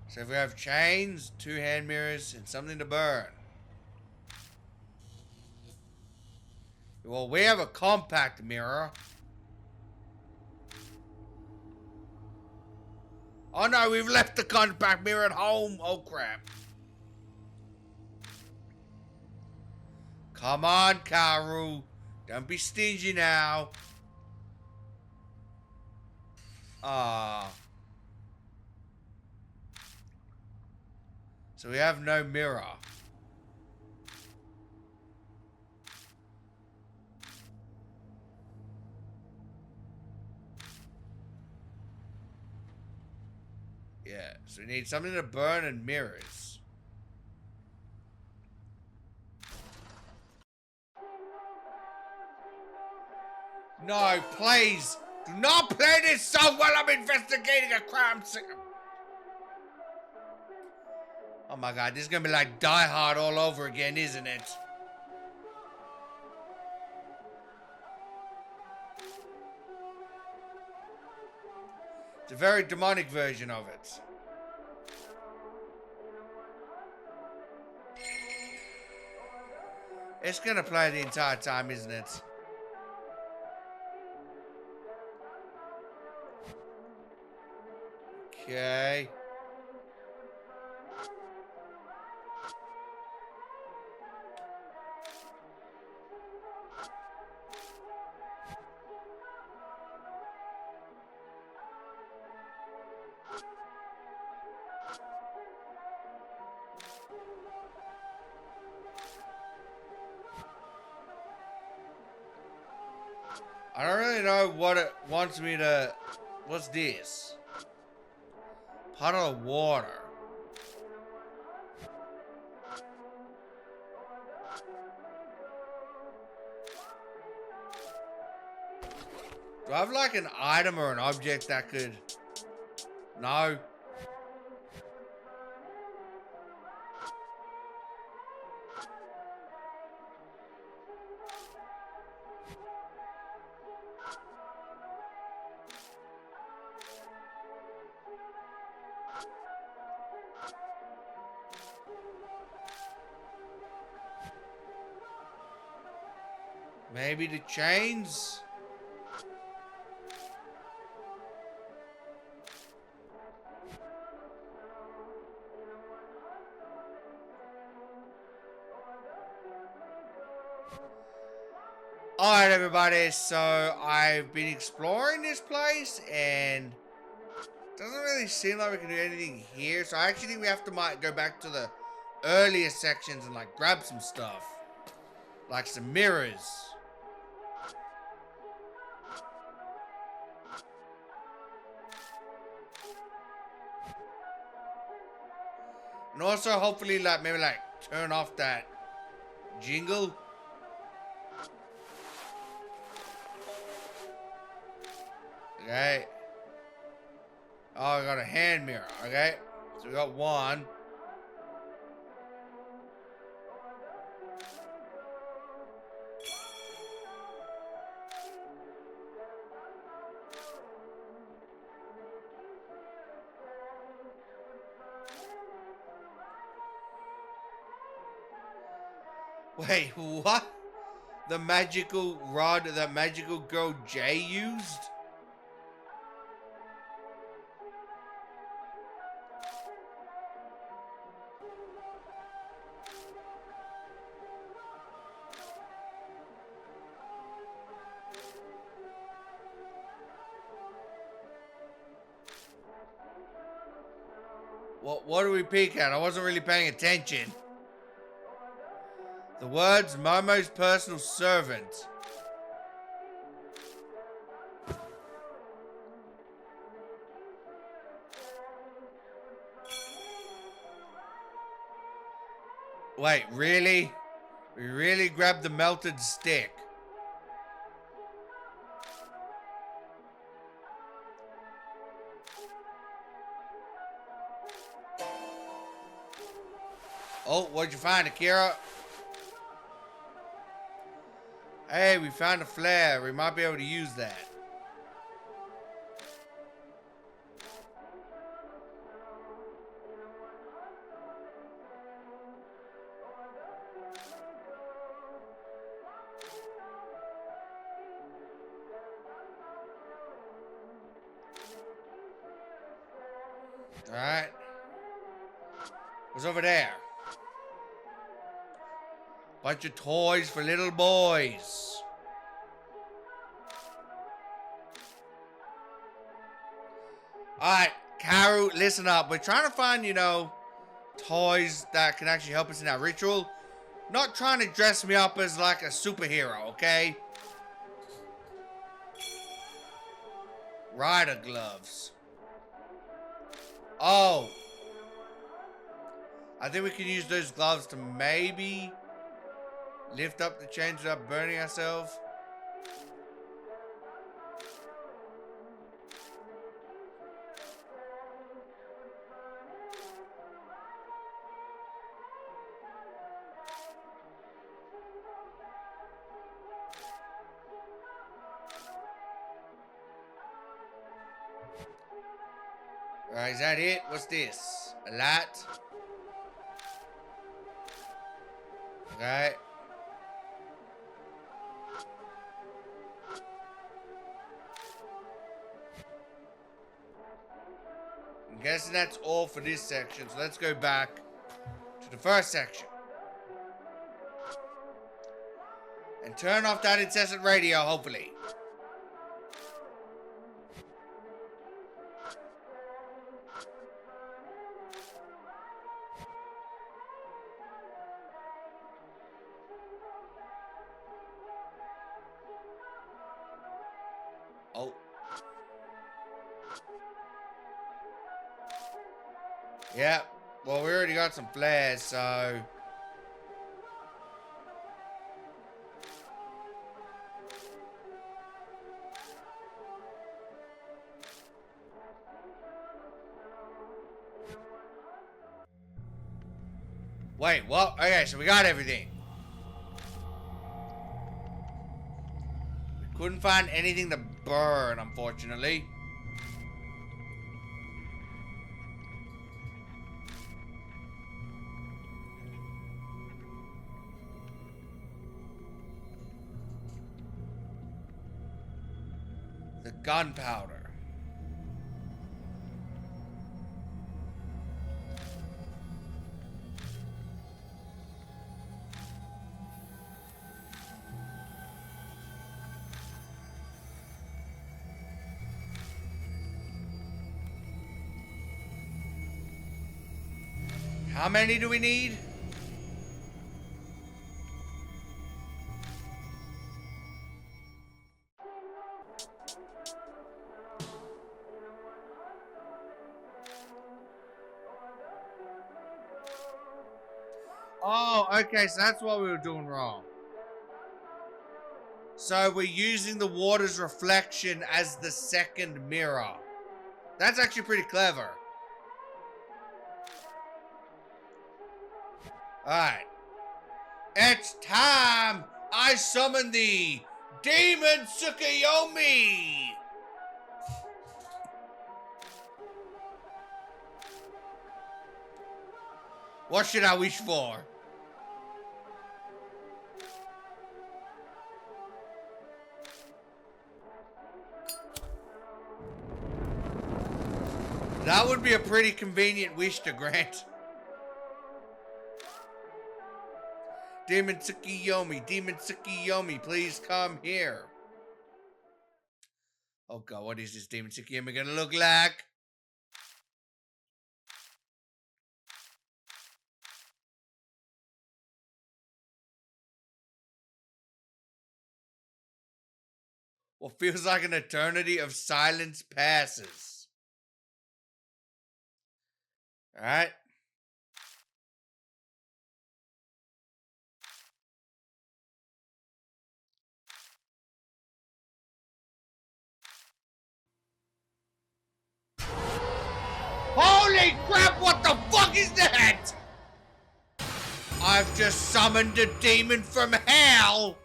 So if we have chains, 2 hand mirrors, and something to burn. Well, we have a compact mirror. Oh no, we've left the compact mirror at home. Oh crap. Come on, Karu. Don't be stingy now. Ah. So we have no mirror. Yeah, so we need something to burn and mirrors. No, please. Do not play this song while I'm investigating a crime scene. Oh my god, this is gonna be like Die Hard all over again, isn't it? It's a very demonic version of it. It's gonna play the entire time, isn't it? Okay. I don't really know what it wants me to... What's this? Puddle of water. Do I have like an item or an object that could... No. Maybe the chains? Alright everybody, so I've been exploring this place and it doesn't really seem like we can do anything here, so I actually think we have to might go back to the earlier sections and like grab some stuff. Like some mirrors. And also hopefully like maybe like turn off that jingle. Okay. Oh, I got a hand mirror. Okay. So we got one. Wait, what? The magical rod that magical girl Jay used? What do we peek at? I wasn't really paying attention. The words Momo's personal servant. Wait, really? We really grabbed the melted stick. Oh, what'd you find, Akira? Hey, we found a flare. We might be able to use that. Alright. What's over there? Bunch of toys for little boys. Alright, Karu, listen up. We're trying to find, you know, toys that can actually help us in our ritual. Not trying to dress me up as like a superhero, okay? Rider gloves. Oh. I think we can use those gloves to maybe lift up the chains without burning ourselves. Alright, is that it? What's this? A light? Okay. I'm guessing that's all for this section, so let's go back to the first section. And turn off that incessant radio, hopefully. Yep. Well, we already got some flares, so... Wait, what? Okay, so we got everything. We couldn't find anything to burn, unfortunately. The gunpowder. How many do we need? Oh, okay, so that's what we were doing wrong. So we're using the water's reflection as the second mirror. That's actually pretty clever. Alright. It's time I summon the Demon Tsukuyomi! What should I wish for? That would be a pretty convenient wish to grant. Demon Tsukuyomi, please come here. Oh god, what is this Demon Tsukuyomi gonna look like? What feels like an eternity of silence passes. Alright. Holy crap, what the fuck is that? I've just summoned a demon from hell.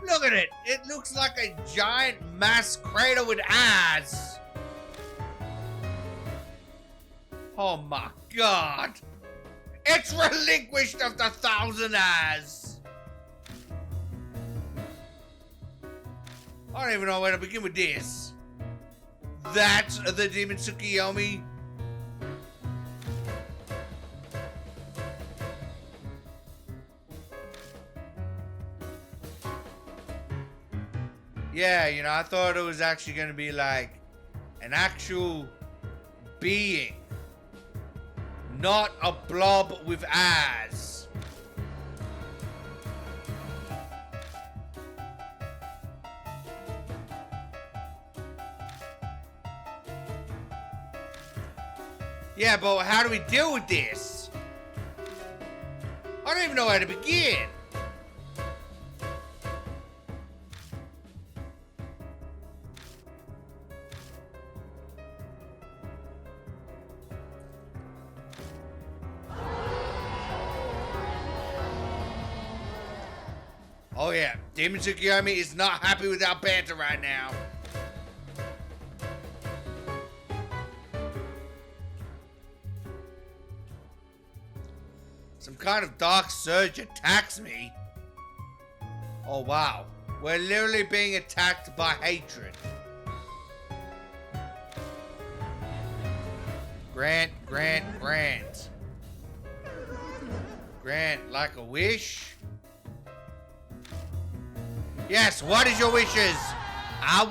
Look at it. It looks like a giant mass crater with eyes. Oh my god. It's relinquished of the 1,000 eyes. I don't even know where to begin with this. That's the Demon Tsukuyomi. Yeah, you know, I thought it was actually going to be like an actual being. Not a blob with eyes. Yeah, but how do we deal with this? I don't even know how to begin. Oh yeah, Demon Tsukuyomi is not happy with our banter right now. Some kind of dark surge attacks me. Oh wow, we're literally being attacked by hatred. Grant. Grant like a wish. Yes, what is your wishes? I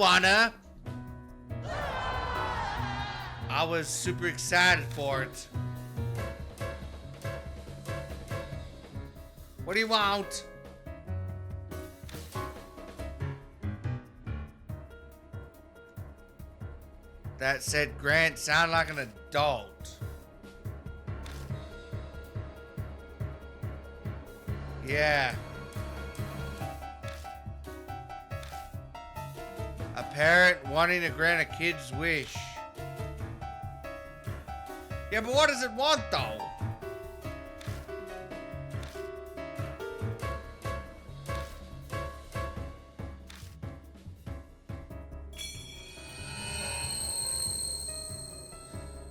was super excited for it. What do you want? The that said Grant sound like an adult. Yeah. A parent wanting to grant a kid's wish. Yeah, but what does it want, though?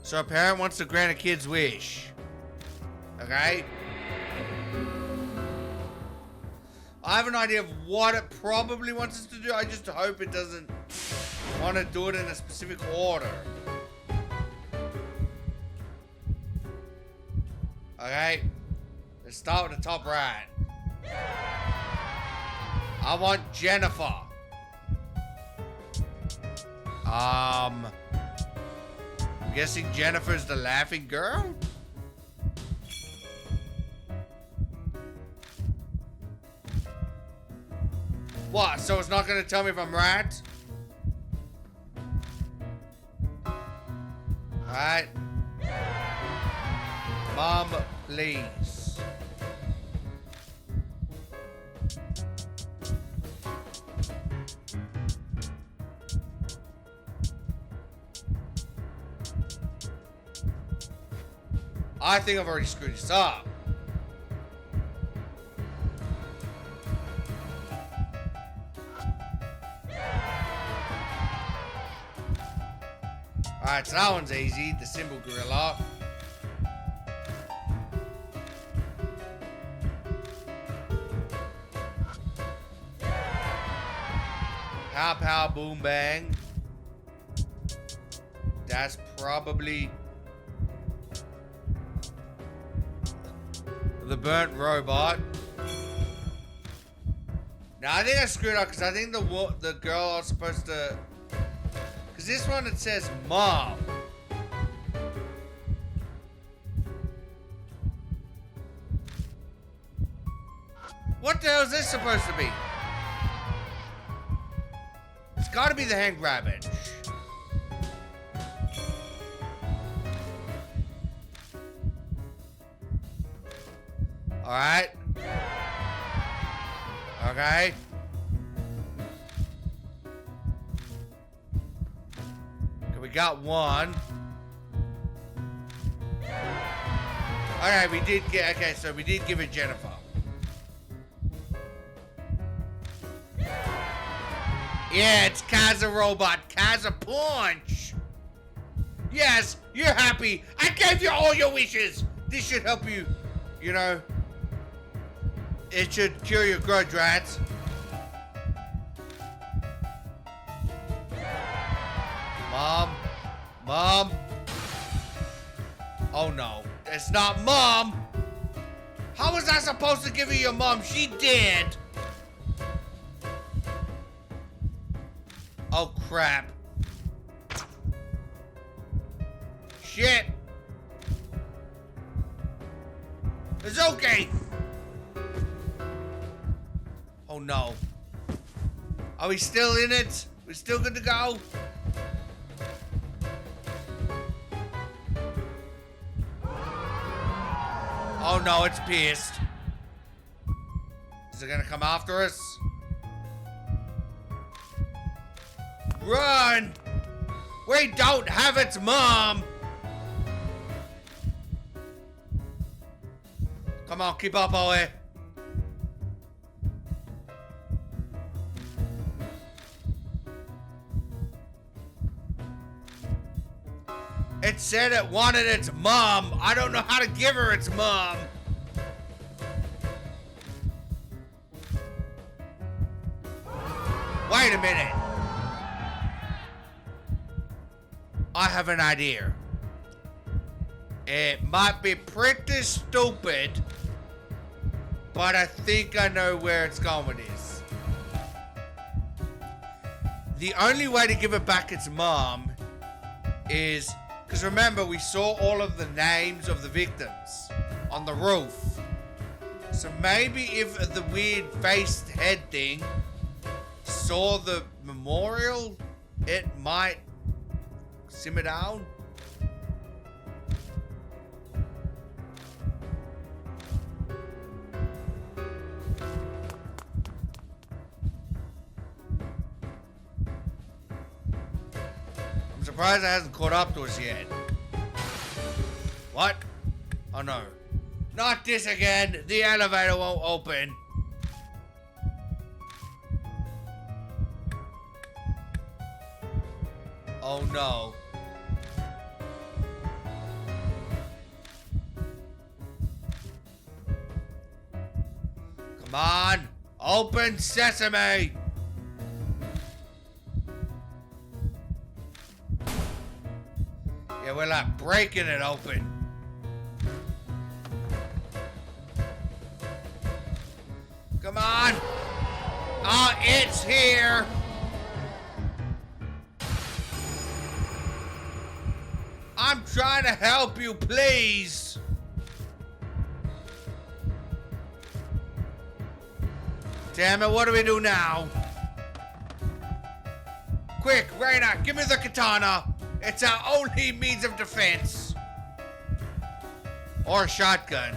So a parent wants to grant a kid's wish. Okay? I have an idea of what it probably wants us to do. I just hope it doesn't want to do it in a specific order. Okay? Let's start with the top right. I want Jennifer. I'm guessing Jennifer's the laughing girl? What? So it's not gonna tell me if I'm right? Alright. Mom, please. I think I've already screwed this up. Alright, so that one's easy. The symbol gorilla. Pow pow boom bang. That's probably the burnt robot. Now I think I screwed up because I think the girl is supposed to. Because this one it says mom. What the hell is this supposed to be? It's got to be the hand grabbing. Alright. Okay. Okay, we got one. Alright, we did get... Okay, so we did give it Jennifer. Yeah, it's Kaza Robot. Kaza Punch. Yes, you're happy. I gave you all your wishes. This should help you, you know... It should cure your grudge, rats. Mom. Mom. Oh no. It's not Mom. How was I supposed to give you your mom? She did. Oh crap. Shit. It's okay. Oh no. Are we still in it? We're still good to go? Oh no, it's pissed. Is it gonna come after us? Run! We don't have its mom! Come on, keep up, boy. It said it wanted its mom. I don't know how to give her its mom. Wait a minute. I have an idea. It might be pretty stupid, but I think I know where it's going with this. The only way to give it back its mom is... Because remember, we saw all of the names of the victims on the roof. So maybe if the weird faced head thing saw the memorial, it might Simmer down. I'm surprised it hasn't caught up to us yet. What? Oh no. Not this again. The elevator won't open. Oh no. Come on. Open sesame. Yeah, we're like breaking it open. Come on. Oh, it's here. I'm trying to help you, please. Damn it, what do we do now? Quick, Reina, give me the katana. It's our only means of defense. Or a shotgun.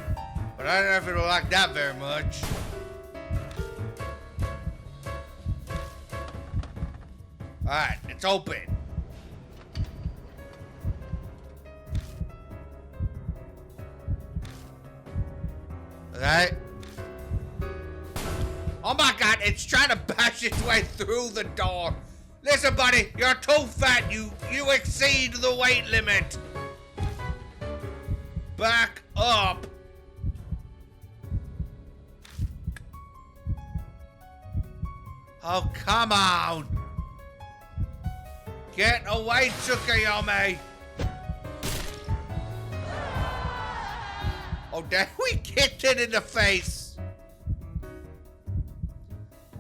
But I don't know if it'll like that very much. Alright, it's open. Alright. Oh my god, it's trying to bash its way through the door. Listen, buddy, you're too fat. You exceed the weight limit. Back up. Oh, come on. Get away, Tsukuyomi. Oh, damn, we kicked it in the face.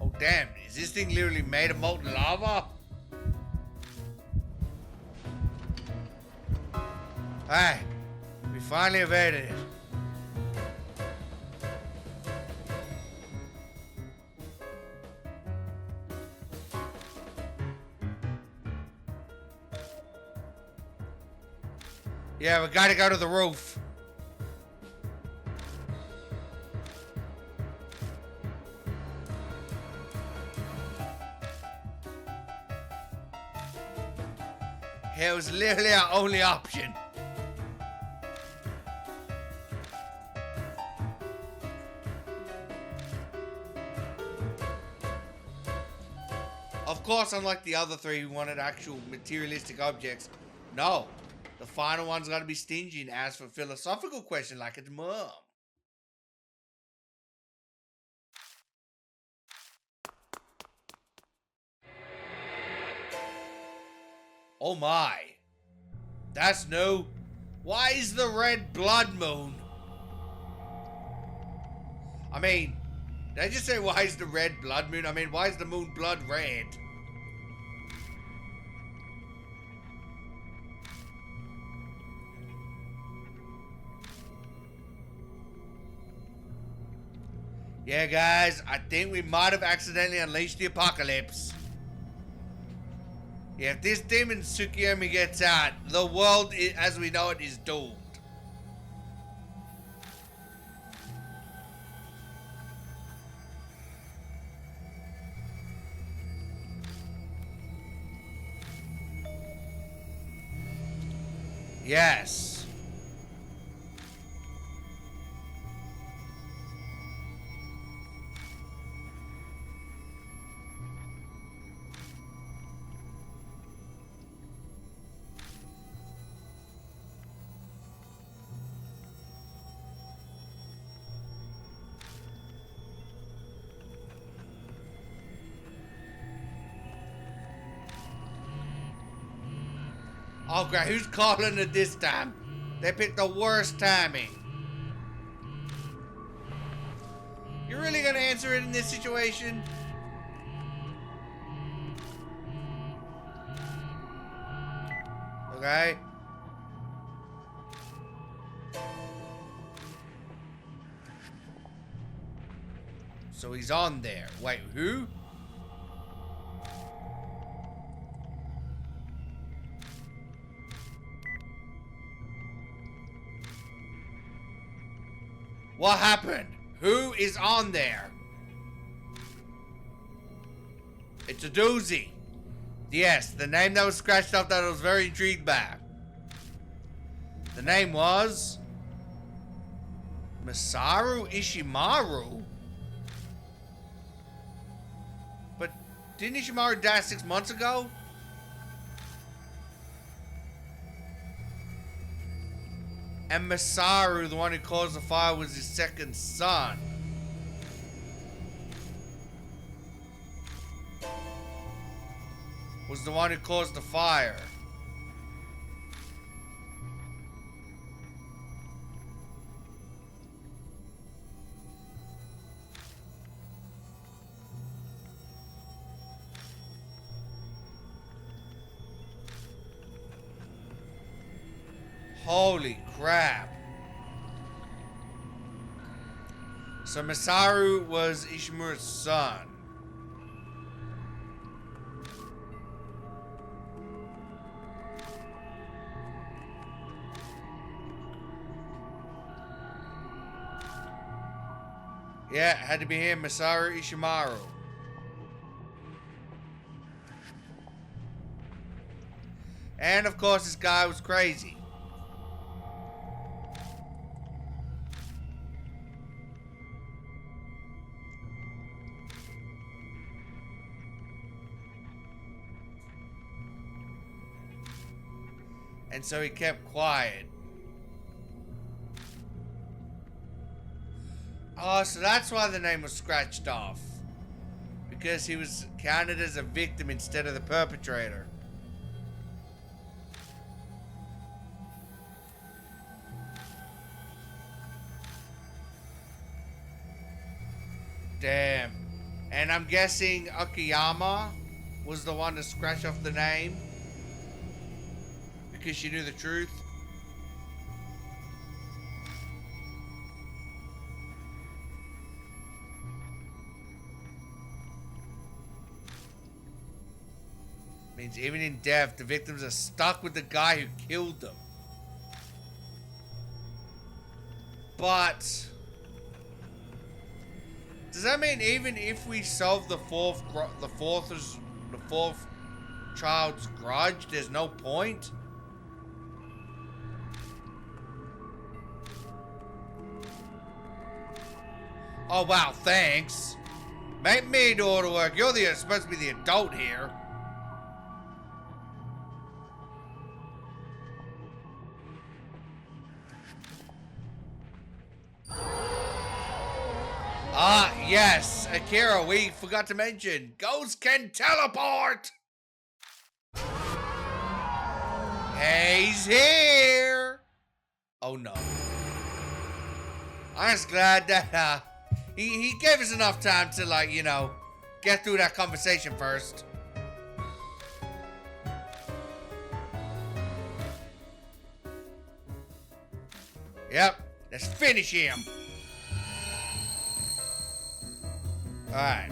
Oh, damn, is this thing literally made of molten lava? Hey, we finally evaded it. Yeah, we gotta go to the roof. Yeah, it was literally our only option. Of course, unlike the other three who wanted actual materialistic objects, no. The final one's got to be stingy and ask for philosophical question like its mom. Oh my. That's new. Why is the red blood moon? I mean, did I just say why is the red blood moon? I mean, why is the moon blood red? Yeah, guys, I think we might have accidentally unleashed the apocalypse. Yeah, if this demon Tsukuyomi gets out, the world, as we know it, is doomed. Yes. Oh, God, who's calling it this time? They picked the worst timing. You're really gonna answer it in this situation? Okay. So he's on there. Wait, who? What happened? Who is on there? It's a doozy. Yes, the name that was scratched off that I was very intrigued by. The name was... Masaru Ishimaru? But didn't Ishimaru die 6 months ago? And Masaru, the one who caused the fire, was his second son. Was the one who caused the fire. Holy crap. So Masaru was Ishimaru's son. Yeah, had to be him, Masaru Ishimaru. And of course this guy was crazy. And so he kept quiet. Oh, so that's why the name was scratched off. Because he was counted as a victim instead of the perpetrator. Damn. And I'm guessing Akiyama was the one to scratch off the name. Because she knew the truth. Means even in death, the victims are stuck with the guy who killed them. But does that mean even if we solve the fourth child's grudge, there's no point? Oh wow, thanks. Make me do all the work. You're supposed to be the adult here. Ah, yes, Akira, we forgot to mention, ghosts can teleport! He's here! Oh no. I'm just glad that, he gave us enough time to, like, you know, get through that conversation first. Yep, let's finish him. Alright.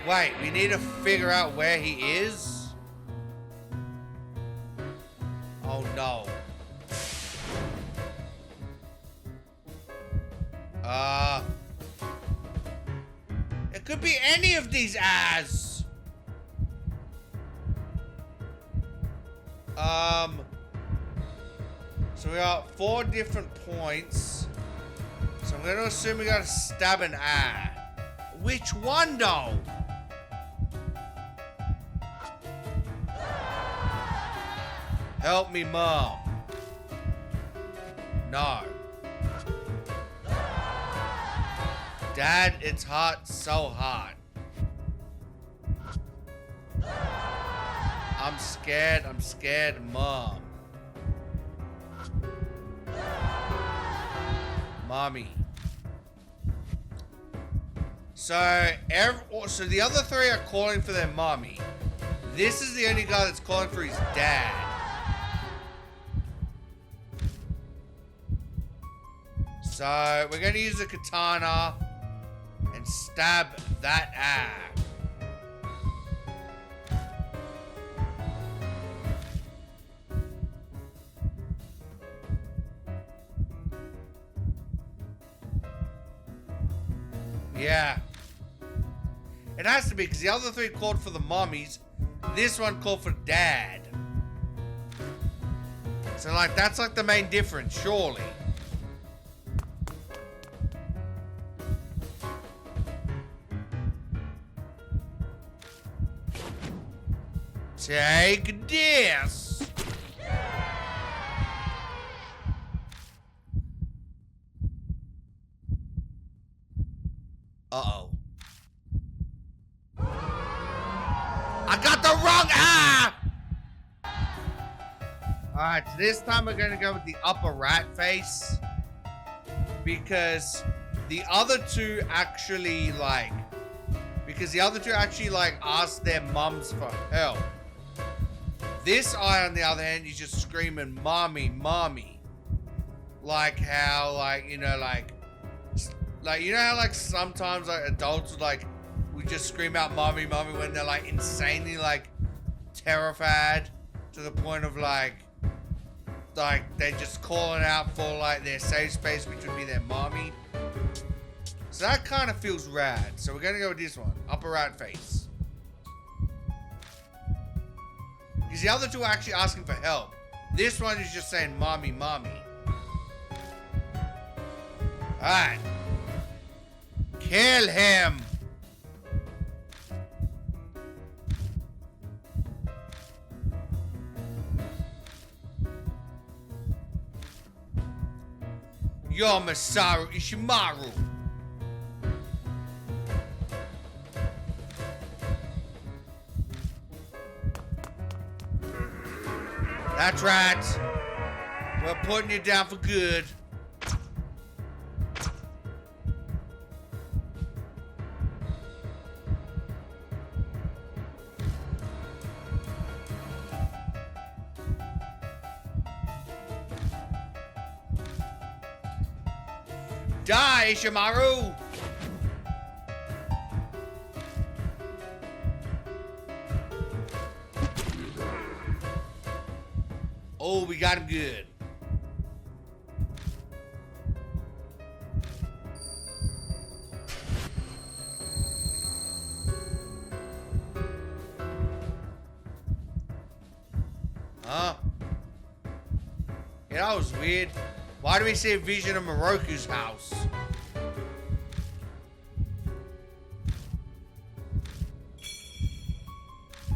Wait, we need to figure out where he is? Oh no. It could be any of these as. So we got 4 different points. So I'm gonna assume we gotta stab an eye. Which one though? Help me, Mom. No. Dad, it's hot, so hot. I'm scared, Mom. Mommy. So the other 3 are calling for their mommy. This is the only guy that's calling for his dad. So we're gonna use a katana and stab that eye. Yeah. It has to be, because the other three called for the mommies. This one called for dad. So, like, that's like the main difference, surely. Take this. Uh-oh. I got the wrong Alright, so this time we're gonna go with the upper rat face. Because the other two actually asked their mums for help. This eye, on the other hand, is just screaming, mommy, mommy. Like how, like, you know, you know how, like, sometimes, like, adults would just scream out mommy, mommy when they're, like, insanely, like, terrified to the point of, like, they're just calling out for, like, their safe space, which would be their mommy. So that kind of feels rad. So we're gonna go with this one, upper rat face. Because the other two are actually asking for help. This one is just saying mommy, mommy. Alright. Kill him. Yo, Masaru Ishimaru. That's right. We're putting you down for good. Die, Ishimaru! Oh, we got him good. Huh? Yeah, that was weird. Why do we see a vision of Miroku's house?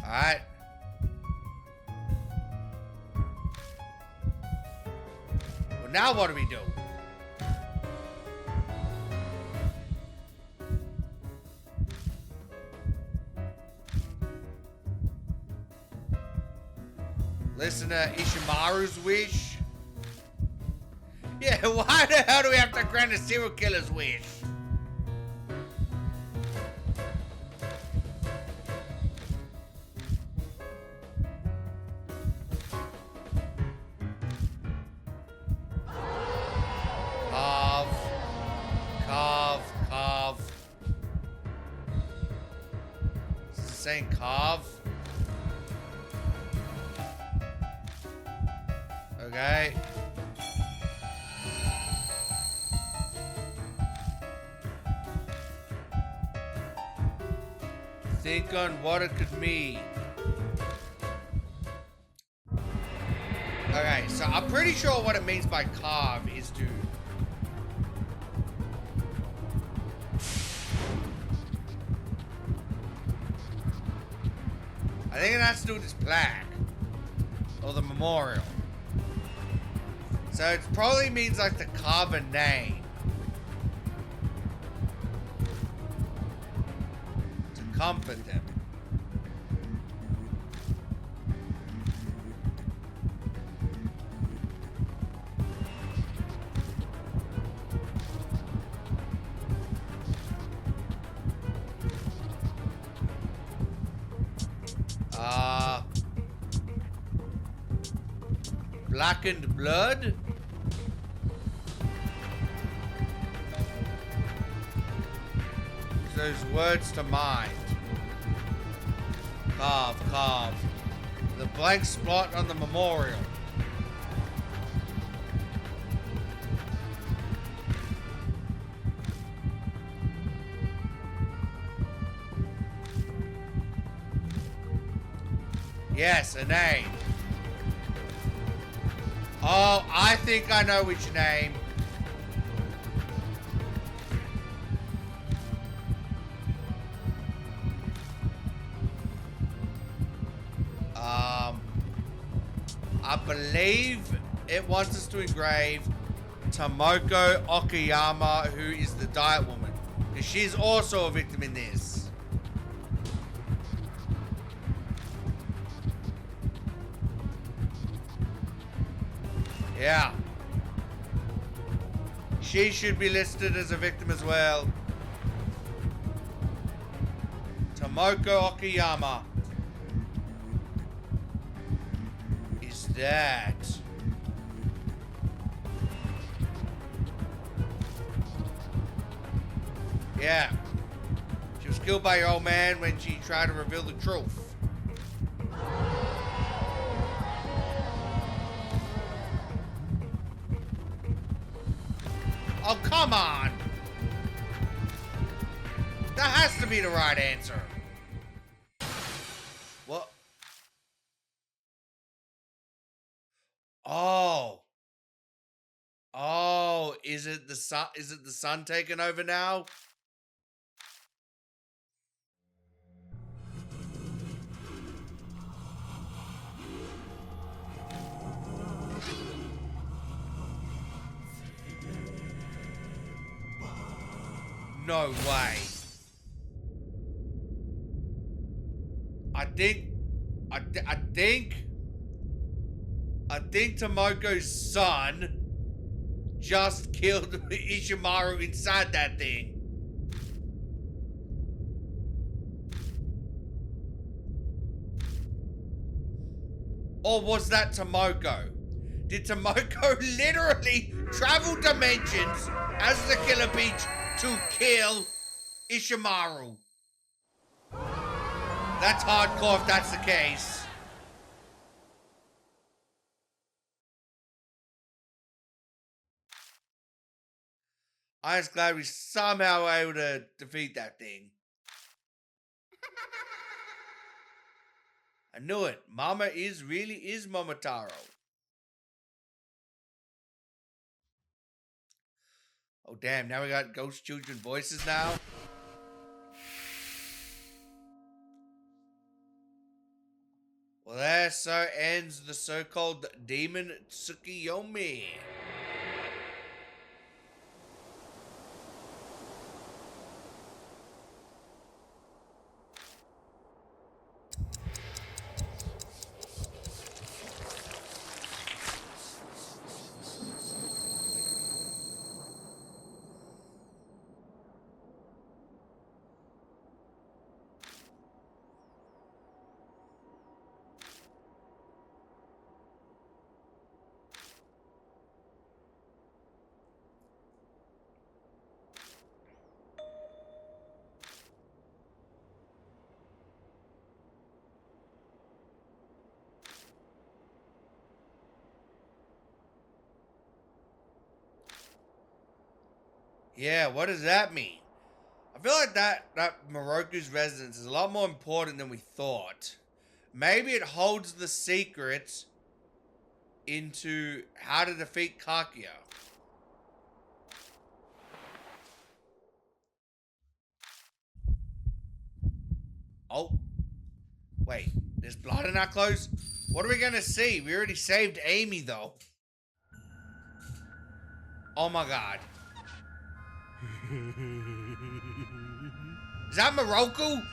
Alright. Well, now what do we do? Listen to Ishimaru's wish. Yeah, why the hell do we have to grant a serial killer's wish? Carve. Carve. Carve. Is it saying carve? Okay. Think on what it could mean. Okay, so I'm pretty sure what it means by carve is to... I think it has to do with this plaque. Or the memorial. So it probably means like to carve a name. Comfort them. Blackened blood? Those words to mind. Carve, carve. The blank spot on the memorial. Yes, a name. Oh, I think I know which name. I believe it wants us to engrave Tomoko Okayama, who is the diet woman. Because she's also a victim in this. Yeah. She should be listed as a victim as well. Tomoko Okayama. Is that... Yeah. She was killed by your old man when she tried to reveal the truth. Oh, come on! That has to be the right answer. What? Oh. Oh, is it the sun? Is it the sun taking over now? No way. I think Tomoko's son just killed Ishimaru inside that thing. Or was that Tomoko? Did Tomoko literally travel dimensions as the killer beach to kill Ishimaru? That's hardcore if that's the case. I'm just glad we somehow were able to defeat that thing. I knew it. Mama really is Momotaro. Oh damn, now we got ghost children voices now. Well, there so ends the so-called demon Tsukuyomi. Yeah, what does that mean? I feel like that Miroku's residence is a lot more important than we thought. Maybe it holds the secret into how to defeat Kakia. Oh. Wait, there's blood in our clothes? What are we gonna see? We already saved Amy, though. Oh my god. Is that Miroku?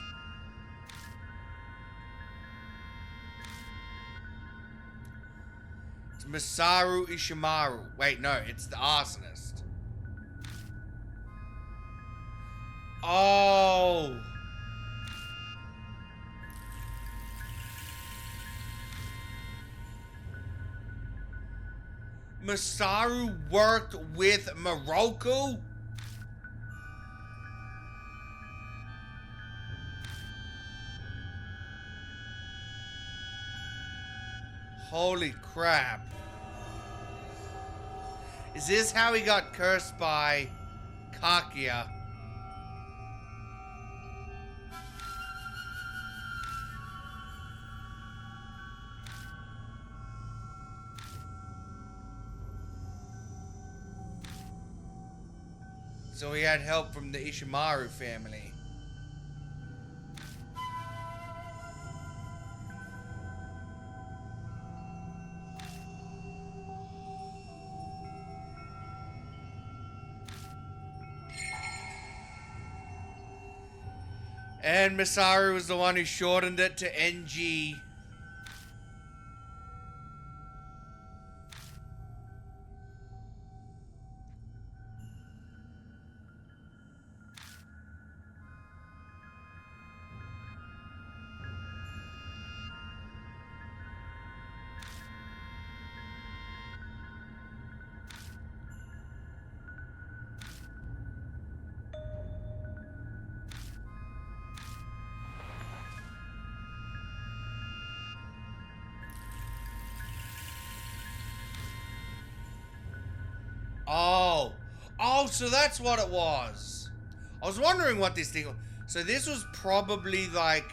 It's Masaru Ishimaru. Wait, no, it's the arsonist. Oh. Masaru worked with Miroku? Holy crap. Is this how he got cursed by Kakia? So he had help from the Ishimaru family. And Masaru was the one who shortened it to NG. Oh, so that's what it was. I was wondering what this thing was. So this was probably like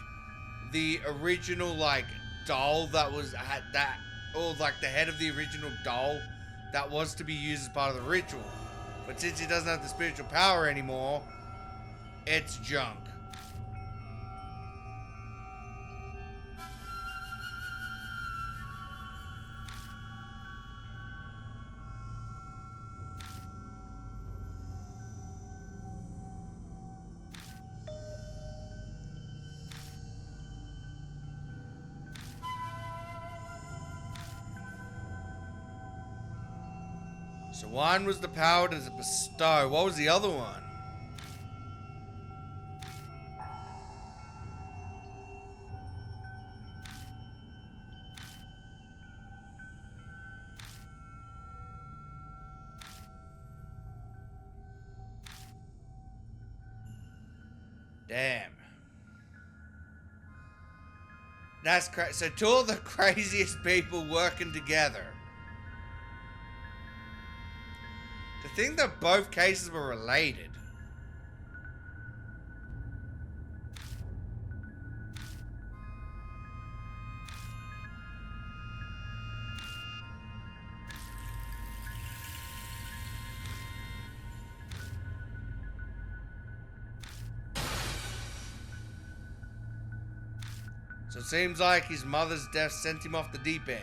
the original like doll that was had that, or like the head of the original doll that was to be used as part of the ritual. But since it doesn't have the spiritual power anymore, it's junk. So one was the power to bestow. What was the other one? Damn. That's crazy. So two of the craziest people working together. To think that both cases were related. So it seems like his mother's death sent him off the deep end.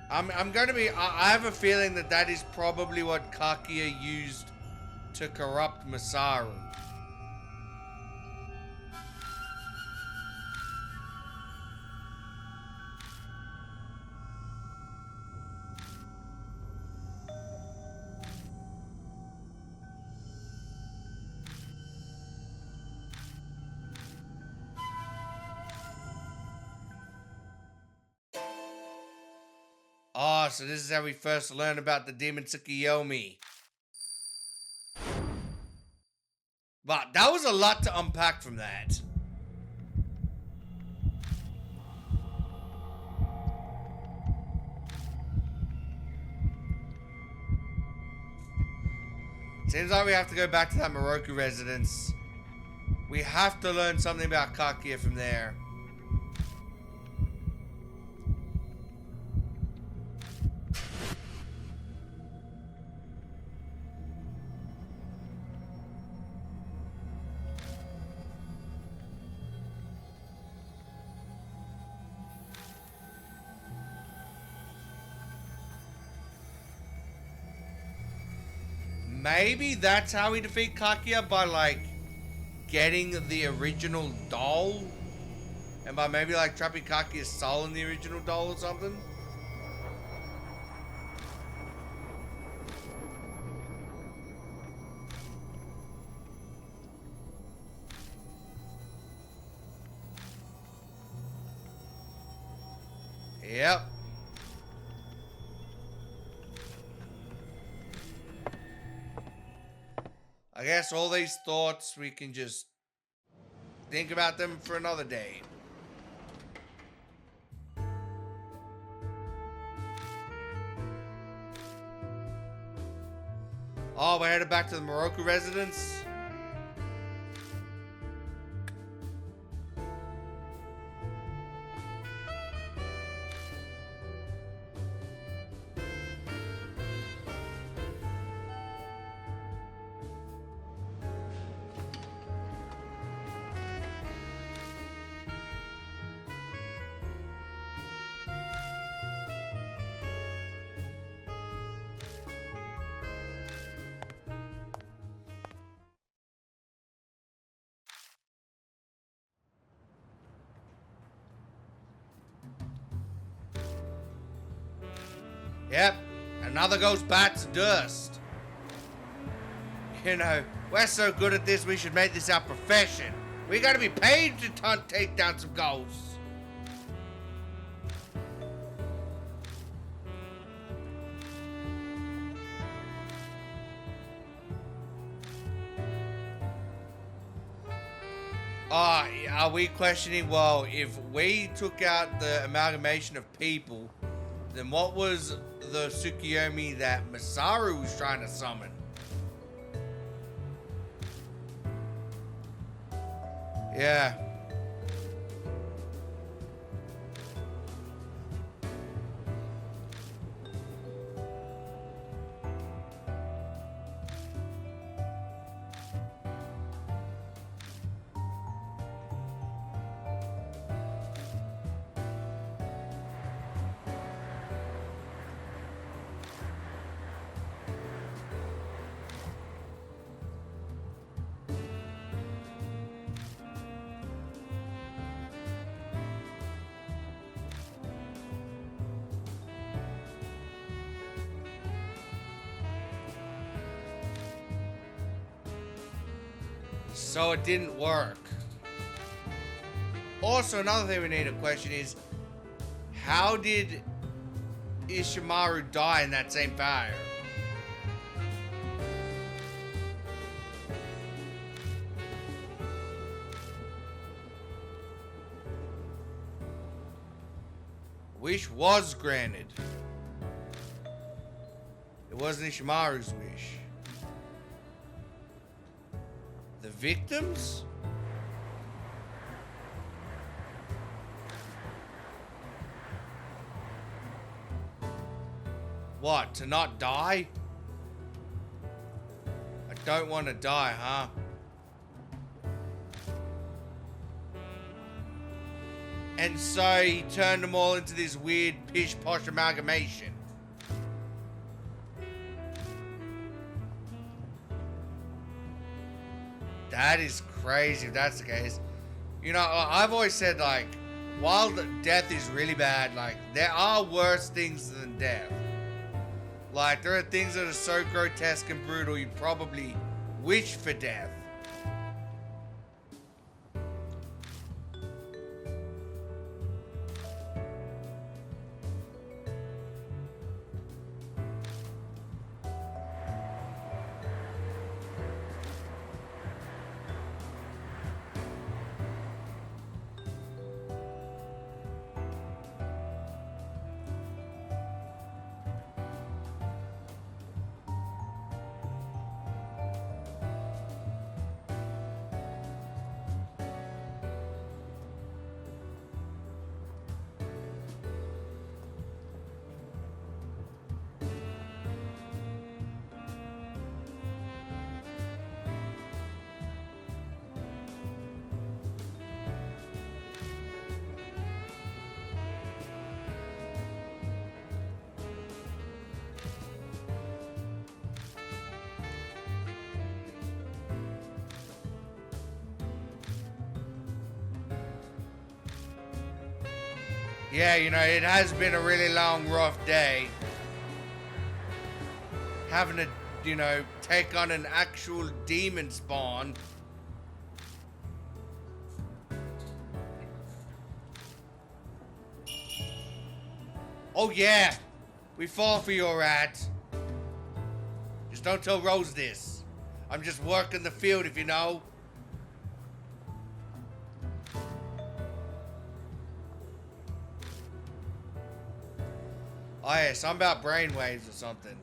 I'm going to be... I have a feeling that that is probably what Kakia used to corrupt Masaru. Oh, so this is how we first learn about the demon Tsukuyomi. But that was a lot to unpack from that. Seems like we have to go back to that Miroku residence. We have to learn something about Kakia from there. Maybe that's how we defeat Kakia, by like getting the original doll, and by maybe like trapping Kakia's soul in the original doll or something. Yep. I guess all these thoughts, we can just think about them for another day. Oh, we're headed back to the Miroku residence. Yep, another goes back to dust. You know, we're so good at this, we should make this our profession. We gotta be paid to take down some ghosts. Are we questioning, well, if we took out the amalgamation of people, then what was the Tsukuyomi that Masaru was trying to summon? Yeah. So it didn't work. Also, another thing we need to question is, how did Ishimaru die in that same fire? Wish was granted. It wasn't Ishimaru's wish. The victims? What, to not die? I don't want to die, huh? And so he turned them all into this weird pish-posh amalgamation. That is crazy if that's the case. You know, I've always said, like, while death is really bad, like, there are worse things than death. Like, there are things that are so grotesque and brutal, you probably wish for death. Yeah, you know, it has been a really long, rough day. Having to, you know, take on an actual demon spawn. Oh yeah, we fall for your rat. Just don't tell Rose this. I'm just working the field, if you know. Oh yeah, something about brainwaves or something.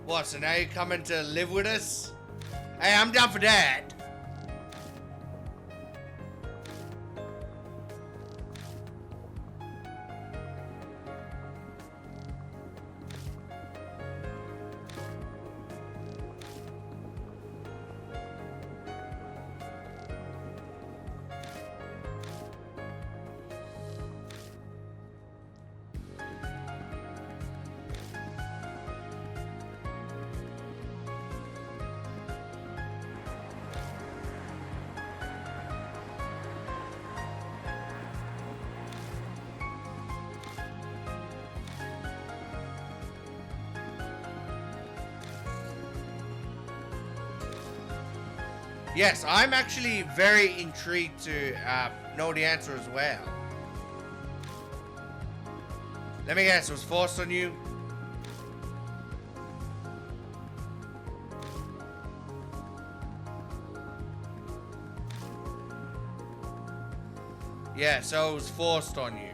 What, so now you're coming to live with us? Hey, I'm down for that. Yes, I'm actually very intrigued to know the answer as well. Let me guess, it was forced on you? Yeah, so it was forced on you.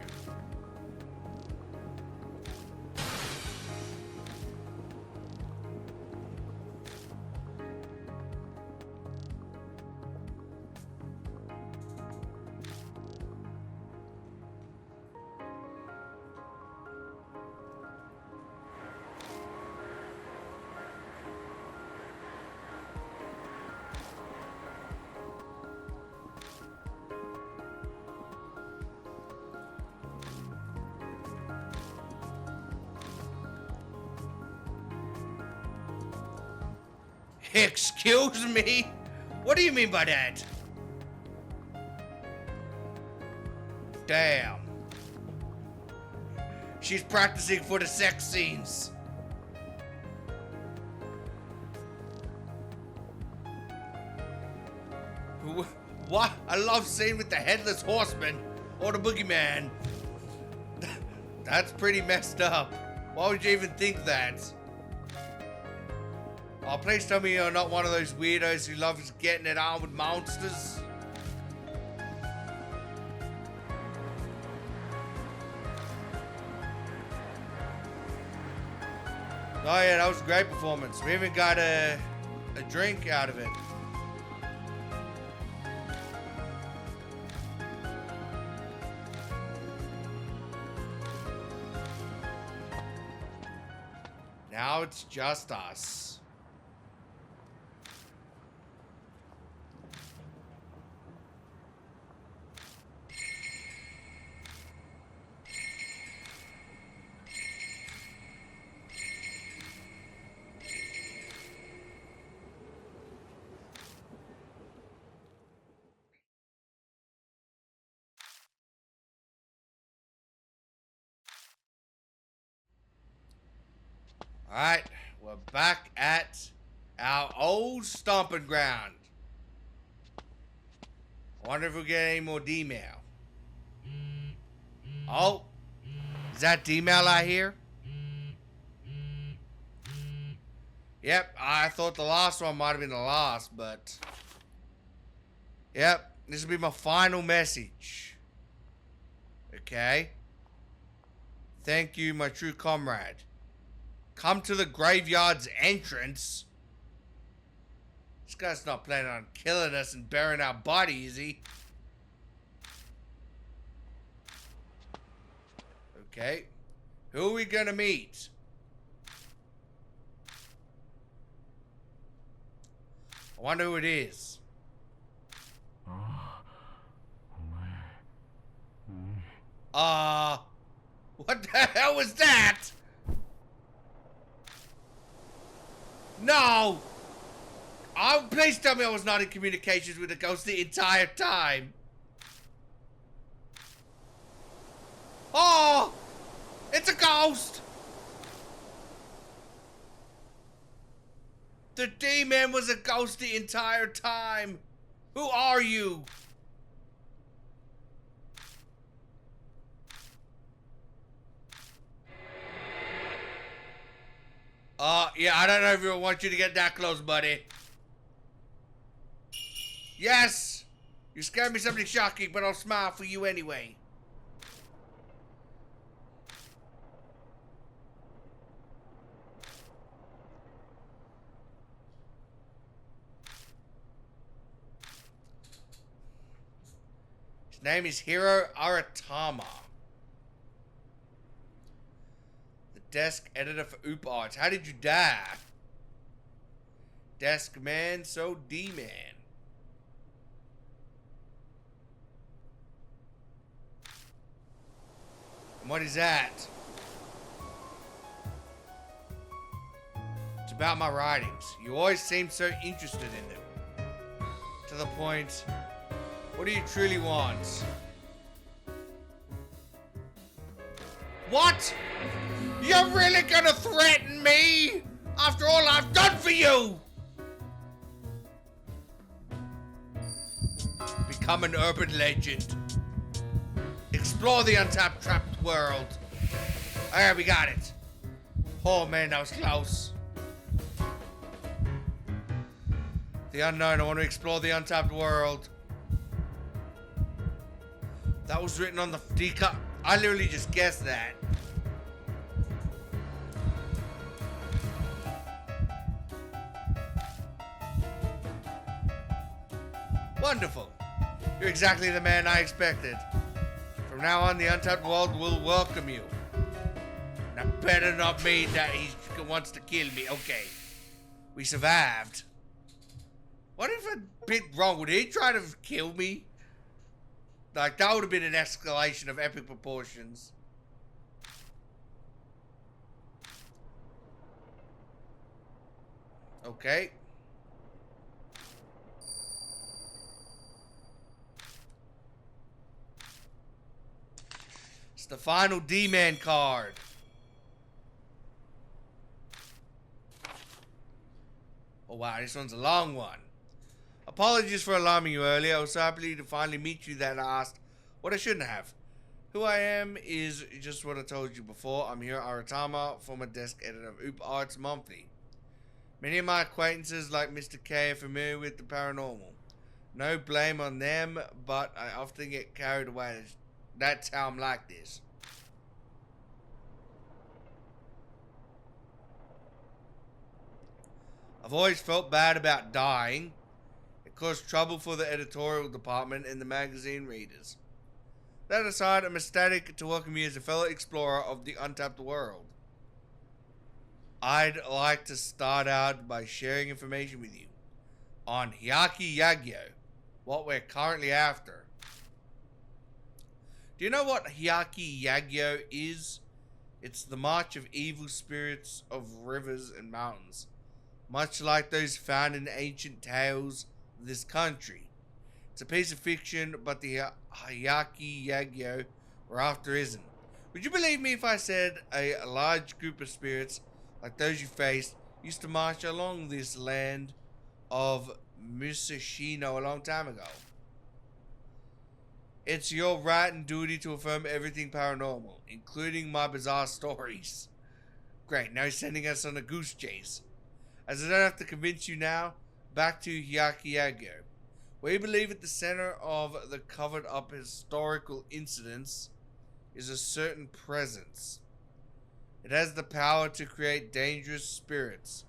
Excuse me? What do you mean by that? Damn. She's practicing for the sex scenes. What? I love scene with the headless horseman or the boogeyman. That's pretty messed up. Why would you even think that? Oh, please tell me you're not one of those weirdos who loves getting it on with monsters. Oh yeah, that was a great performance. We even got a drink out of it. Now it's just us. Alright, we're back at our old stomping ground. I wonder if we'll get any more D-mail. Oh, is that D-mail I hear? Yep, I thought the last one might have been the last, but... Yep, this will be my final message. Okay. Thank you, my true comrade. Come to the graveyard's entrance. This guy's not planning on killing us and burying our body, is he? Okay. Who are we gonna meet? I wonder who it is. What the hell was that? No! Oh, please tell me I was not in communications with the ghost the entire time. Oh! It's a ghost! The D-Man was a ghost the entire time. Who are you? Yeah, I don't know if I want you to get that close, buddy. Yes! You scared me something shocking, but I'll smile for you anyway. His name is Hiro Aratama. The desk editor for Oop Arts. How did you die? Desk man, so D-man. And what is that? It's about my writings. You always seem so interested in them. To the point, what do you truly want? What? You're really gonna threaten me? After all I've done for you? Become an urban legend. Explore the untapped trapped world. Alright, we got it. Oh man, that was close. The unknown, I want to explore the untapped world. That was written on the decal. I literally just guessed that. Wonderful. You're exactly the man I expected. From now on, the untapped world will welcome you. That better not mean that he wants to kill me. Okay. We survived. What if I bit wrong? Would he try to kill me? Like, that would have been an escalation of epic proportions. Okay. It's the final D-Man card. Oh wow, this one's a long one. Apologies for alarming you earlier. I was so happy to finally meet you that I asked what I shouldn't have. Who I am is just what I told you before. I'm Hiro Aratama, former desk editor of Oop Arts Monthly. Many of my acquaintances, like Mr. K, are familiar with the paranormal. No blame on them, but I often get carried away. That's how I'm like this. I've always felt bad about dying. It caused trouble for the editorial department and the magazine readers. That aside, I'm ecstatic to welcome you as a fellow explorer of the untapped world. I'd like to start out by sharing information with you on Hyaki Yagyo, what we're currently after. Do you know what Hyaki Yagyo is? It's the march of evil spirits of rivers and mountains, much like those found in ancient tales of this country. It's a piece of fiction, but the Hyaki Yagyo we're after isn't. Would you believe me if I said a large group of spirits like those you faced used to march along this land of Musashino a long time ago? It's your right and duty to affirm everything paranormal, including my bizarre stories. Great, now he's sending us on a goose chase. As I don't have to convince you now, back to Hyaki Yagyo. We believe at the center of the covered up historical incidents is a certain presence. It has the power to create dangerous spirits.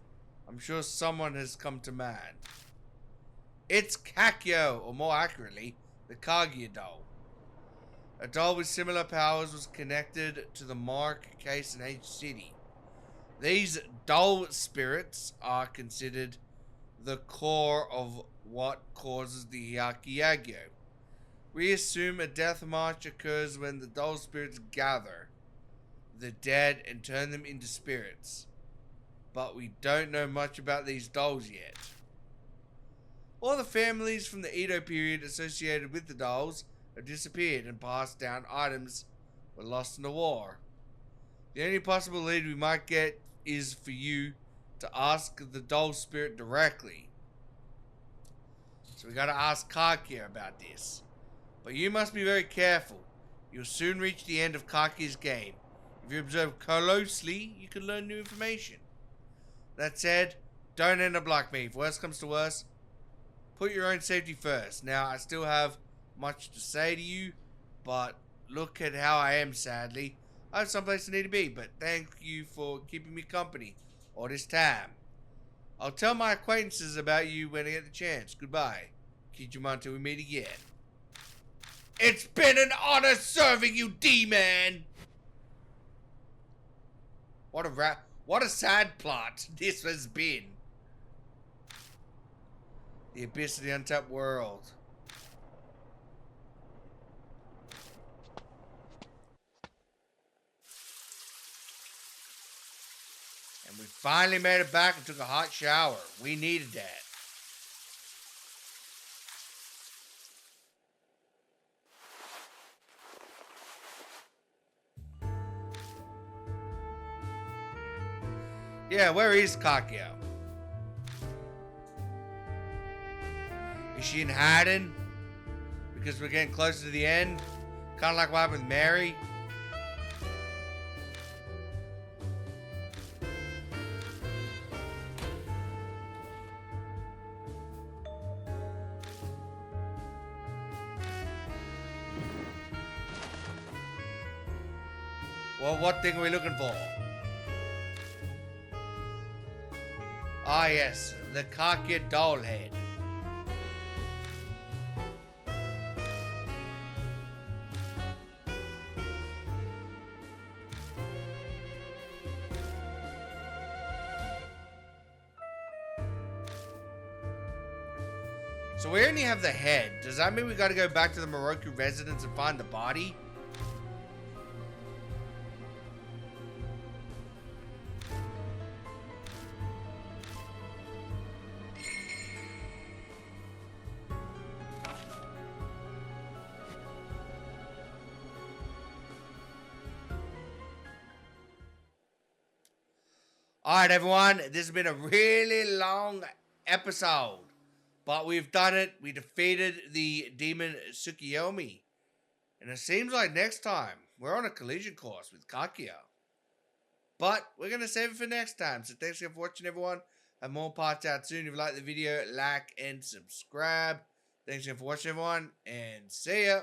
I'm sure someone has come to mind. It's Kakyo, or more accurately, the Kaguya doll. A doll with similar powers was connected to the Mark case in H City. These doll spirits are considered the core of what causes the Hyaki Yagyo. We assume a death march occurs when the doll spirits gather the dead and turn them into spirits. But we don't know much about these dolls yet. All the families from the Edo period associated with the dolls have disappeared, and passed down items were lost in the war. The only possible lead we might get is for you to ask the doll spirit directly. So we gotta ask Kakia about this. But you must be very careful. You'll soon reach the end of Kakia's game. If you observe closely, you can learn new information. That said, don't end up like me. If worse comes to worse, put your own safety first. Now, I still have much to say to you, but look at how I am, sadly. I have someplace I need to be, but thank you for keeping me company all this time. I'll tell my acquaintances about you when I get the chance. Goodbye. Kijima until we meet again. It's been an honor serving you, demon! What a sad plot this has been. The abyss of the untapped world. And we finally made it back and took a hot shower. We needed that. Yeah, where is Kakyo? Is she in hiding? Because we're getting closer to the end? Kind of like what happened with Mary? Well, what thing are we looking for? Ah, yes, the Kakyo doll head. So we only have the head. Does that mean we gotta go back to the Miroku residence and find the body? Alright, everyone. This has been a really long episode. But we've done it. We defeated the demon Tsukuyomi. And it seems like next time, we're on a collision course with Kakyo. But we're going to save it for next time. So thanks again for watching, everyone. Have more parts out soon. If you like the video, like and subscribe. Thanks again for watching, everyone. And see ya.